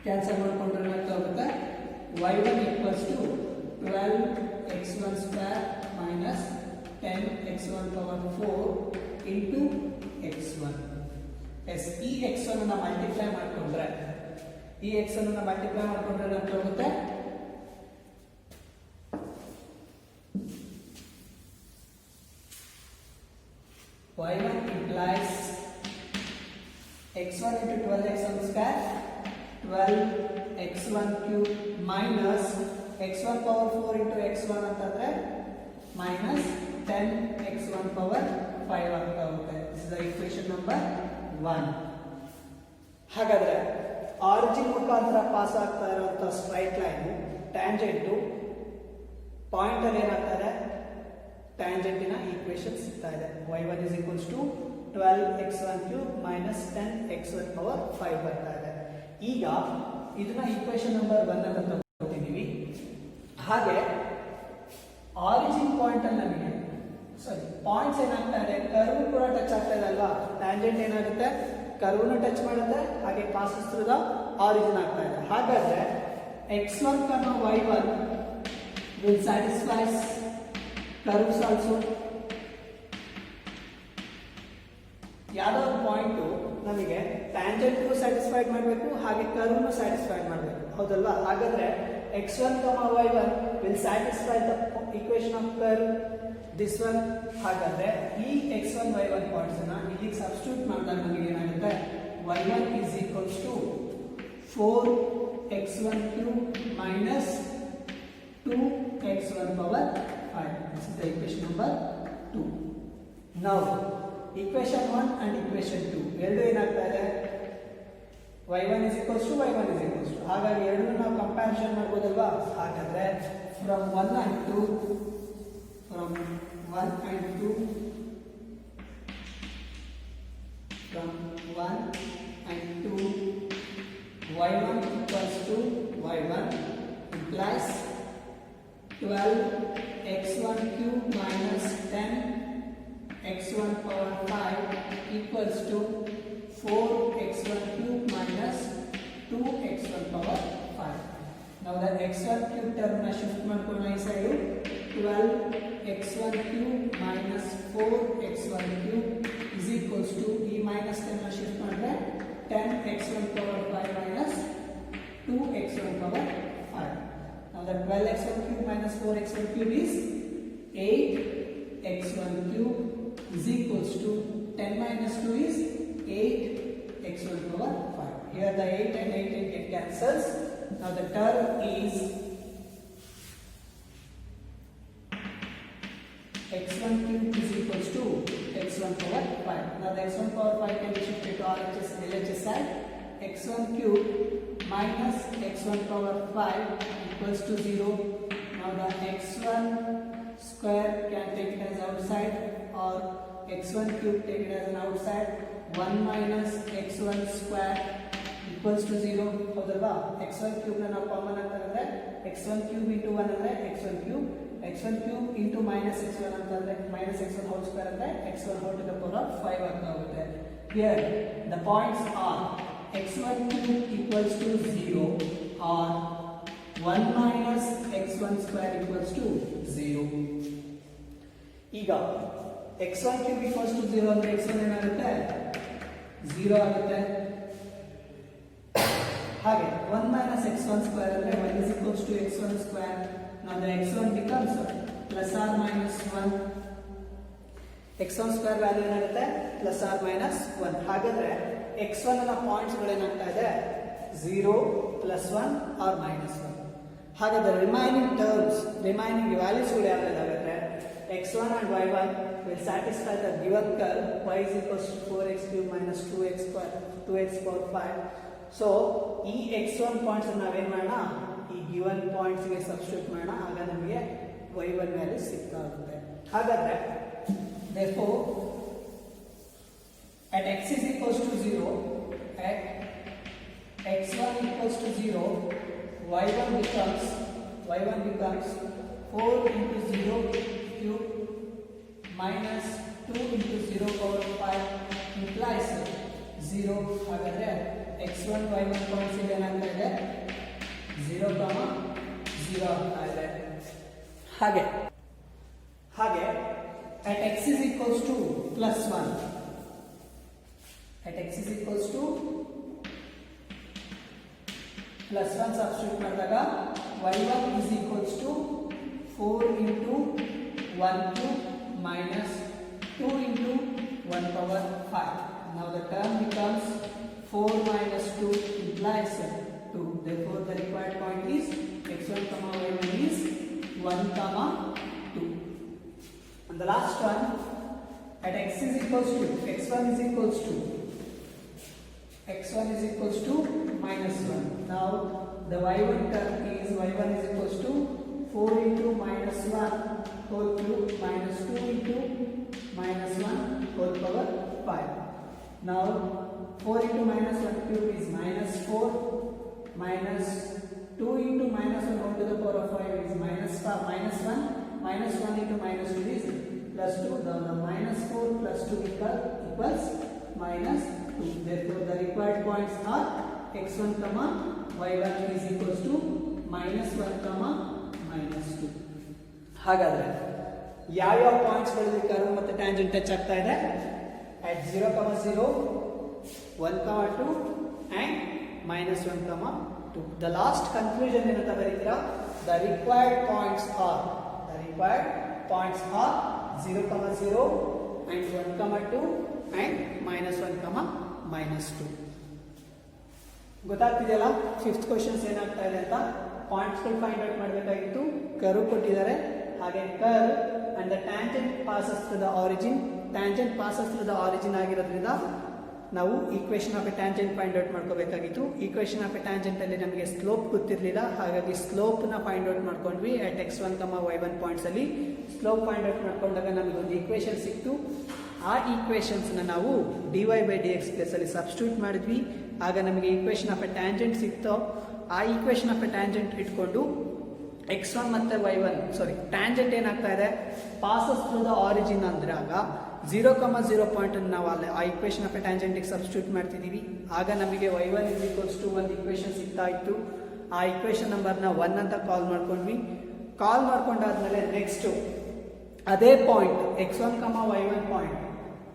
cancel ಮಾಡ್ಕೊಂಡ್ರೆ ಏನಾಗುತ್ತೆ, y1 equals to 12x1 square minus 10x1 power 4 into x1. S ಈ x1 ಅನ್ನು multiply ಮಾಡ್ಕೊಂಡ್ರೆ ಏನಾಗುತ್ತೆ, y1 implies x1 into 12x1 square 12x1 cube minus x1 power 4 into x1 ಅಂತಂದ್ರೆ minus 10x1 power 5 ಅಂತ ಆಗುತ್ತೆ. This is the equation number 1. ಹಾಗಾದ್ರೆ origin ಮುಖಾಂತರ pass ಆಗ್ತಾ ಇರುವಂತಹ ಸ್ಟ್ರೈಟ್ ಲೈನ್ ಟ್ಯಾಂಜೆಂಟ್ ಪಾಯಿಂಟ್ ಅಲ್ಲಿ ಏನಾಗ್ತದೆ, ಟ್ಯಾಂಜೆಂಟಿನ ಈಕ್ವೇಶನ್ ಸಿಗ್ತಾ ಇದೆ. y1 is equals to 12x1 cube minus 10x1 power 5 ಬರ್ತಾ ಇದೆ. ಈಗ ಇದನ್ನ ಈಕ್ವೇಶನ್ ನಂಬರ್ 1 ಅಂತ ತಗೊಳ್ತಿದೀವಿ. ಹಾಗೆ ಆರಿಜಿನ್ ಪಾಯಿಂಟ್ ಅಲ್ಲಿ ನಮಗೆ ಪಾಯಿಂಟ್ಸ್ ಏನಾಗ್ತಾ ಇದೆ, ಕರ್ವ್ ಕೂಡ ಟಚ್ ಆಗ್ತಾ ಇದೆ ಅಲ್ವಾ. ಟ್ಯಾಂಜೆಂಟ್ ಏನಾಗುತ್ತೆ, ಕರ್ವ್ನು ಟಚ್ ಮಾಡುತ್ತೆ, ಹಾಗೆ ಪಾಸಸ್ ಥ್ರೂ ದ ಆರಿಜಿನ್ ಆಗ್ತಾ ಇದೆ. ಹಾಗಾದ್ರೆ x1, y1 will satisfies curves also. ಯಾವುದೋ ಒಂದು ಪಾಯಿಂಟ್ ನಮಗೆ ಟ್ಯಾಂಜೆಂಟ್ಗೂ ಸ್ಯಾಟಿಸ್ಫೈಡ್ ಮಾಡಬೇಕು, ಹಾಗೆ ಕರ್ವ್ನು ಸ್ಯಾಟಿಸ್ಫೈಡ್ ಮಾಡಬೇಕು, ಹೌದಲ್ವಾ. ಹಾಗಾದ್ರೆ x1, y1 will satisfy the equation of curve this one. ಹಾಗಾದ್ರೆ ಈ x1 y1 ಪಾಯಿಂಟ್ಸ್ ಅನ್ನ ಇಲ್ಲಿಗೆ ಸಬ್ಸ್ಟಿಟ್ಯೂಟ್ ಮಾಡಿದಾಗ ನಮಗೆ ಏನಾಗುತ್ತೆ, y1 is equals to 4x1 cube minus 2x1 power 5. This is the equation number 2. Now equation 1 and equation 2 ಎರಡು ಏನಾಗ್ತಾ ಇದೆ, y1 is equals to y1 is equals to, ಹಾಗಾಗಿ ಎರಡನ್ನೂ ನಾವು ಕಂಪ್ಯಾರಿಸನ್ ಮಾಡ್ಬೋದಲ್ವಾ. ಹಾಗಾದ್ರೆ from 1 and 2 from 1 and 2 y1 equals to y1 implies 12x1 cube minus 10x1 power 5 equals to 4x1 cube minus 2x1 power 5. Now the x1 cube term na shift ಮಾಡ್ಕೊಳ್ಳೋಣ ಈ side. 12x1 cube minus 4x1 cube is equals to ಈ minus 10 na shift ಮಾಡಿದ್ರೆ 10x1 power 5 minus 2x1 power 5. Now the 12x1 cube minus 4x1 cube is 8x1 cube is equals to 10 minus 2 is 8x1 power 5. Here the 8 and 8 get cancels. Now the term is x1 cube is equals to x1 power 5. Now the x1 power 5 can be shifted to RHS and LHS side. x1 cube minus x1 power 5 equals to 0. Now the x1 square can take it as outside, or x1 cube take it as an outside. 1 minus x1 square equals to 0. ಹೌದಲ್ವಾ. x1 cube ನ ನಾವು common ಅಂತ ಅಂದ್ರೆ x1 cube into 1 ಅಂದ್ರೆ x1 cube, x1 cube into minus x1 ಅಂತ ಅಂದ್ರೆ minus x1 whole square ಅಂದ್ರೆ x1 whole to the power of 5 ಅಂತ ಆಗುತ್ತೆ. Here the points are x1 cube equals to 0 or 1 minus x1 square equals to 0. ಈಗ x1 cube equals to 0 ಅಂದ್ರೆ x1 ಏನಾಗುತ್ತೆ, 0 ಆಗುತ್ತೆ. ಹಾಗೆ 1 minus x1 square ಅಂದ್ರೆ 1 is equals to x1 square. Now the x1 becomes plus or minus 1. x1 square value ಏನಾಗುತ್ತೆ, plus or minus 1. ಹಾಗಾದ್ರೆ x1 ನ points ಗಳು ಏನಾಗ್ತಾ ಇದೆ, 0 plus 1 or minus 1. ಹಾಗಾದ್ರೆ ರಿಮೈನಿಂಗ್ ವ್ಯಾಲ್ಯೂಸ್ ಗಳು ಯಾವ್ದಾಗುತ್ತೆ, x1 and y1 will satisfy the given curve y is equals to 4x cube minus 2x power 5. So ಈ x1 points ನಾವೇನ್ ಮಾಡೋಣ, ಈ ಗಿವನ್ ಪಾಯಿಂಟ್ಸ್ ಗೆ ಸಬ್ಸ್ಟಿಟ್ಯೂಟ್ ಮಾಡೋಣ, ಆಗ ನಮಗೆ y1 ವ್ಯಾಲ್ಯೂ ಸಿಗ್ತಾ ಹೋಗುತ್ತೆ. ಹಾಗಾದ್ರೆ therefore at x is equals to 0, at x1 equals to 0, y1 becomes y1 becomes 4 into 0 cube minus 2 into 0 power 5 implies 0. ಹಾಗಾದ್ರೆ x1 y1 ಪಾಯಿಂಟ್ಸ್ ಇಲ್ಲಿ ಏನಾಗ್ತಾ ಇದೆ 0, 0 ಆಗ್ತಾ ಇದೆ. ಹಾಗೆ at x is equals to plus 1, at x is equals to plus 1 substitute ಮಾಡಿದಾಗ y1 is equals to 4 into 1 cube minus 2 into 1 power 5. Now the term becomes 4 minus 2 implies 2. Therefore the required point is x1 comma y1 is 1 comma 2. And the last one, at x is equals to x1 is equals to minus 1. Now the y1 term is y1 is equals to 4 into minus 1 whole cube minus 2 into minus 1 whole power 5. Now 4 into minus 1 cube is minus 4 minus 2 into minus 1 whole to the power of 5 is minus 1 minus 1 into minus 2 is plus 2. The minus 4 plus 2 equals minus 2. Therefore the required points are x1 comma y1 is equals to minus 1 comma minus 2. ಹಾಗಾದ್ರೆ ಯಾವ points ಗಳಲ್ಲಿ curve ಮತ್ತೆ tangent touch ಆಗ್ತಾ ಇದೆ? at 0, 0, 1, 2 and minus 1, 2. The last conclusion ಏನಂತ ಬರೀತೀರಾ? The required points are 0, 0 and 1, 2 and minus 1, minus 2. ಗೊತ್ತಾಗ್ತಿದೆಯಲ್ಲ? Fifth questions ಏನಾಗ್ತಾ ಇದೆ ಅಂತ ಪಾಯಿಂಟ್ಸ್ ಗಳು ಫೈಂಡ್ ಔಟ್ ಮಾಡಬೇಕಾಗಿತ್ತು. ಕರ್ವ್ ಕೊಟ್ಟಿದ್ದಾರೆ, ಹಾಗೆ curve and the tangent passes through the origin. Tangent passes through the origin ಆಗಿರೋದ್ರಿಂದ ನಾವು equation of a tangent find out ಮಾಡ್ಕೋಬೇಕಾಗಿತ್ತು. ಈಕ್ವೇಷನ್ ಆಫ್ ಎ ಟ್ಯಾಂಜೆಂಟ್ ಅಲ್ಲಿ ನಮಗೆ ಸ್ಲೋಪ್ ಗೊತ್ತಿರಲಿಲ್ಲ, ಹಾಗಾಗಿ ಸ್ಲೋಪ್ ನ ಫೈಂಡ್ ಔಟ್ ಮಾಡ್ಕೊಂಡ್ವಿ. at x1, y1 ಪಾಯಿಂಟ್ಸ್ ಅಲ್ಲಿ ಸ್ಲೋಪ್ ಫೈಂಡ್ ಔಟ್ ಮಾಡ್ಕೊಂಡಾಗ ನಮಗೆ ಒಂದು ಈಕ್ವೇಷನ್ ಸಿಕ್ತು. ಆ ಈಕ್ವೇಷನ್ಸ್ ನಾವು dy/dx ಪ್ಲೇಸ್ ಅಲ್ಲಿ ಸಬ್ಸ್ಟಿಟ್ಯೂಟ್ ಮಾಡಿದ್ವಿ. ಆಗ ನಮಗೆ ಈಕ್ವೇಷನ್ ಆಫ್ ಎ ಟ್ಯಾಂಜೆಂಟ್ ಸಿಕ್ತೋ. ಆ ಈಕ್ವೇಷನ್ ಆಫ್ ಎ ಟ್ಯಾಂಜೆಂಟ್ ಇಟ್ಕೊಂಡು x1 ಮತ್ತೆ y1 ಟ್ಯಾಂಜೆಂಟ್ ಏನಾಗ್ತಾ ಇದೆ, ಪಾಸಸ್ ಥ್ರೂ ದ ಆರಿಜಿನ್ ಅಂದ್ರಾಗ 0, 0 ಪಾಯಿಂಟ್ ಅನ್ನು ನಾವು ಅಲ್ಲಿ ಆ equation of a tangent substitute ಮಾಡ್ತಿದೀವಿ. ಆಗ ನಮಗೆ y1 is equals to ಒಂದು ಈಕ್ವೇಷನ್ ಸಿಗ್ತಾ ಇತ್ತು. ಆ ಈಕ್ವೇಷನ್ ನಂಬರ್ನ 1 ಅಂತ ಕಾಲ್ ಮಾಡ್ಕೊಂಡ್ವಿ. ಕಾಲ್ ಮಾಡ್ಕೊಂಡಾದ್ಮೇಲೆ ನೆಕ್ಸ್ಟ್ ಅದೇ point x1, y1 point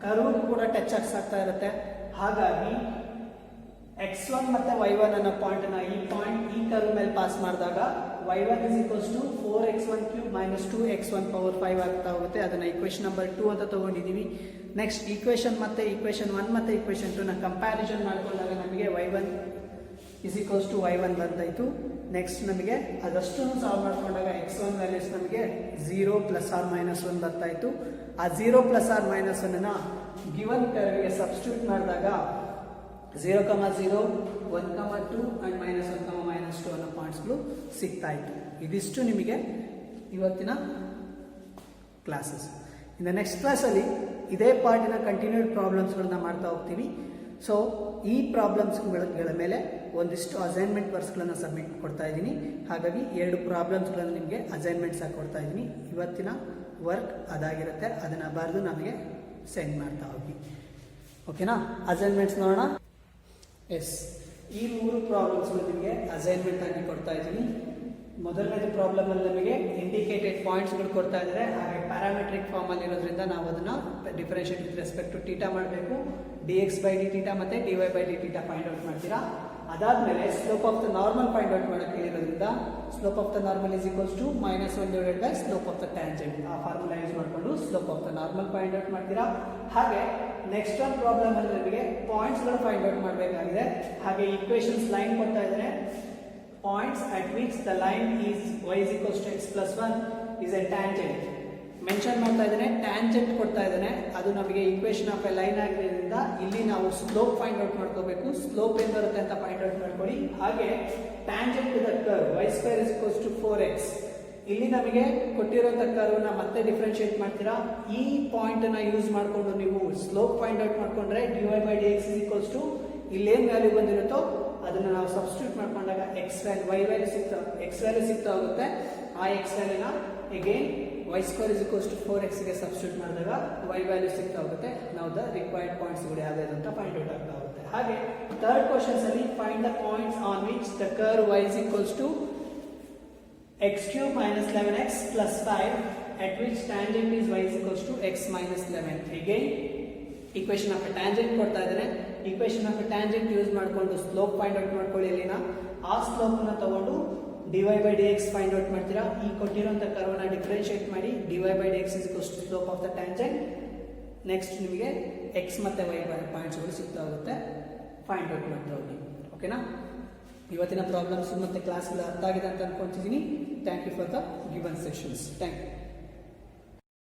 curve ಕೂಡ ಟಚ್ ಆಗ್ತಾ ಇರುತ್ತೆ. ಹಾಗಾಗಿ x1 ಮತ್ತೆ y1 ಅನ್ನೋ ಪಾಯಿಂಟ್ ಈ ಕರ್ವ್ ಮೇಲೆ ಪಾಸ್ ಮಾಡಿದಾಗ y1 is equals to 4x1 cube minus 2x1 power 5 ಆಗ್ತಾ ಹೋಗುತ್ತೆ. ಅದನ್ನ ಈಕ್ವೇಷನ್ ನಂಬರ್ 2 ಅಂತ ತಗೊಂಡಿದ್ದೀವಿ. ನೆಕ್ಸ್ಟ್ ಈಕ್ವೇಷನ್ 1 ಮತ್ತೆ ಈಕ್ವೇಷನ್ 2 ನ ಕಂಪ್ಯಾರಿಸನ್ ಮಾಡ್ಕೊಂಡಾಗ ನಮಗೆ y1 is equals to y1 ಬಂದಾಯ್ತು. ನೆಕ್ಸ್ಟ್ ನಮಗೆ ಅದಷ್ಟು ಸಾಲ್ವ್ ಮಾಡ್ಕೊಂಡಾಗ x1 ವ್ಯಾಲ್ಯೂಸ್ ನಮಗೆ 0 ಪ್ಲಸ್ ಆರ್ ಮೈನಸ್ 1 ಬರ್ತಾಯಿತ್ತು. ಆ 0 ಪ್ಲಸ್ ಆರ್ ಮೈನಸ್ 1 ಅನ್ನ ಗಿವನ್ ಕರ್ವ್ಗೆ ಸಬ್ಸ್ಟಿಟ್ಯೂಟ್ ಮಾಡಿದಾಗ 0, 0, 1, 2 and minus 1, minus 2 ಅನ್ನೋ ಪಾಯಿಂಟ್ಸ್ಗಳು ಸಿಗ್ತಾ ಇತ್ತು. ಇದಿಷ್ಟು ನಿಮಗೆ ಇವತ್ತಿನ ಕ್ಲಾಸಸ್. ಇನ್ನು ನೆಕ್ಸ್ಟ್ ಕ್ಲಾಸಲ್ಲಿ ಇದೇ ಪಾರ್ಟಿನ ಕಂಟಿನ್ಯೂಡ್ ಪ್ರಾಬ್ಲಮ್ಸ್ಗಳನ್ನ ಮಾಡ್ತಾ ಹೋಗ್ತೀವಿ. ಸೊ ಈ ಪ್ರಾಬ್ಲಮ್ಸ್ಗಳ ಮೇಲೆ ಒಂದಿಷ್ಟು ಅಸೈನ್ಮೆಂಟ್ ವರ್ಕ್ಸ್ಗಳನ್ನು ಸಬ್ಮಿಟ್ ಕೊಡ್ತಾ ಇದ್ದೀನಿ. ಹಾಗಾಗಿ 2 ಪ್ರಾಬ್ಲಮ್ಸ್ಗಳನ್ನು ನಿಮಗೆ ಅಸೈನ್ಮೆಂಟ್ಸ್ ಆಗಿ ಕೊಡ್ತಾ ಇದ್ದೀನಿ. ಇವತ್ತಿನ ವರ್ಕ್ ಅದಾಗಿರುತ್ತೆ, ಅದನ್ನು ಬರೆದು ನಮಗೆ ಸೆಂಡ್ ಮಾಡ್ತಾ ಹೋಗಿ. ಓಕೆನಾ? ಅಸೈನ್ಮೆಂಟ್ಸ್ ನೋಡೋಣ. ಎಸ್, ಈ 3 ಪ್ರಾಬ್ಲಮ್ಸ್ಗಳು ನಿಮಗೆ ಅಸೈನ್ಮೆಂಟ್ ಆಗಿ ಕೊಡ್ತಾ ಇದ್ದೀನಿ. ಮೊದಲನೇದು ಪ್ರಾಬ್ಲಮ್ ಅಲ್ಲಿ ನಮಗೆ ಇಂಡಿಕೇಟೆಡ್ ಪಾಯಿಂಟ್ಸ್ಗಳು ಕೊಡ್ತಾ ಇದ್ದಾರೆ. ಹಾಗೆ ಪ್ಯಾರಾಮೆಟ್ರಿಕ್ ಫಾರ್ಮ್ ಅಲ್ಲಿ ಇರೋದ್ರಿಂದ ನಾವು ಅದನ್ನ differentiate with respect to theta ಮಾಡಬೇಕು. dx/dθ ಮತ್ತೆ dy/dθ ಫೈಂಡ್ ಔಟ್ ಮಾಡ್ತೀರಾ. ಅದಾದ್ಮೇಲೆ slope of the normal find out ಮಾಡಕ್ಕೆ ಹೇಳಿರೋದ್ರಿಂದ slope of the normal is equals to -1 divided by slope of the tangent. ಆ ಫಾರ್ಮುಲಾ ಯೂಸ್ ಮಾಡಿಕೊಂಡು slope of the normal find out ಮಾಡ್ತೀರಾ. ಹಾಗೆ next ಒಂದು problem ಅಲ್ಲಿ ನಮಗೆ ಪಾಯಿಂಟ್ಸ್ ಗಳು ಫೈಂಡ್ ಔಟ್ ಮಾಡಬೇಕಾಗಿದೆ. ಹಾಗೆ ಈಕ್ವೇಷನ್ಸ್ ಲೈನ್ ಕೊಡ್ತಾ ಇದ್ದಾರೆ. Points at which the line is y is equals to x plus 1 is a tangent mention ಮಾಡ್ತಾ ಇದ್ದಾನೆ. ಟ್ಯಾಂಜೆಂಟ್ ಕೊಡ್ತಾ ಇದ್ದಾನೆ. ಅದು ನಮಗೆ ಈಕ್ವೇಷನ್ ಆಫ್ ಎ ಲೈನ್ ಆಗಿರೋದ್ರಿಂದ ಇಲ್ಲಿ ನಾವು ಸ್ಲೋಪ್ ಫೈಂಡ್ ಔಟ್ ಮಾಡ್ಕೋಬೇಕು. ಸ್ಲೋಪ್ ಏನ್ ಬರುತ್ತೆ ಅಂತ ಫೈಂಡ್ ಔಟ್ ಮಾಡ್ಕೊಳ್ಳಿ. ಹಾಗೆ tangent to the curve y² is equals to 4x. ಇಲ್ಲಿ ನಮಗೆ ಕೊಟ್ಟಿರುವಂತ ಕರ್ವ್ ನ ಮತ್ತೆ ಡಿಫರೆನ್ಶಿಯೇಟ್ ಮಾಡ್ತೀರಾ. ಈ ಪಾಯಿಂಟ್ ಅನ್ನ ಯೂಸ್ ಮಾಡಿಕೊಂಡು ನೀವು ಸ್ಲೋಪ್ ಫೈಂಡ್ ಔಟ್ ಮಾಡ್ಕೊಂಡ್ರೆ dy/dx is equals to ಇಲ್ಲೇನ್ ವ್ಯಾಲ್ಯೂ ಬಂದಿರುತ್ತೋ ಅದನ್ನು ನಾವು ಸಬ್ಸ್ಟಿಟ್ಯೂಟ್ ಮಾಡ್ಕೊಂಡಾಗ ಎಕ್ಸ್ ವ್ಯಾಲ್ಯೂ ವೈ ವ್ಯಾಲ್ಯೂ ಸಿಗ್ತಾ ಹೋಗುತ್ತೆ. ಆ ಎಕ್ಸ್ ವ್ಯಾಲ್ಯೂನ again y square is equals to 4x ಗೆ ಸಬ್ಸ್ಟಿಟ್ಯೂಟ್ ಮಾಡಿದಾಗ y ವ್ಯಾಲ್ಯೂ ಸಿಗ್ತಾ ಹೋಗುತ್ತೆ. ನಾವು ದ ರಿಕ್ವೈರ್ಡ್ ಪಾಯಿಂಟ್ಸ್ ಗಳು ಯಾವ್ದು ಅಂತ ಫೈಂಡ್ ಔಟ್ ಆಗ್ತಾ ಹೋಗುತ್ತೆ. ಹಾಗೆ ಥರ್ಡ್ ಕ್ವಶನ್ಸ್ ಅಲ್ಲಿ find the points on which the curve y is equals to x cube minus 11x plus 5 at which tangent is y is equals to x minus 11. Again equation of a tangent ಕೊಡ್ತಾ ಇದ್ದಾರೆ. equation of a tangent use ಮಾಡಿಕೊಂಡು slope find out ಮಾಡ್ಕೊಳ್ಳಿ. ಇಲ್ಲಿನ ಆ slope ನ ತಗೊಂಡು dy by dx find out ಮಾಡ್ತೀರಾ. ಈ ಕೊಟ್ಟಿರುವಂತ ಕರ್ವ್ ನ ಡಿಫರೆನ್ಶಿಯೇಟ್ ಮಾಡಿ dy by dx is equals to slope of the tangent. Next ನಿಮಗೆ x ಮತ್ತೆ y ಪಾಯಿಂಟ್ಸ್ ಗಳು ಸಿಗ್ತಾ ಹೋಗುತ್ತೆ. ಫೈಂಡ್ ಔಟ್ ಮಾಡ್ತಾ ಹೋಗಿ. ಓಕೆನಾ? ಇವತ್ತಿನ ಪ್ರಾಬ್ಲಮ್ಸ್ ಮತ್ತೆ ಕ್ಲಾಸ್ಗಳು ಅರ್ಥ ಆಗಿದೆ ಅಂತ ಅನ್ಕೊಂತಿದ್ದೀನಿ. Thank you for the given sessions. Thank you.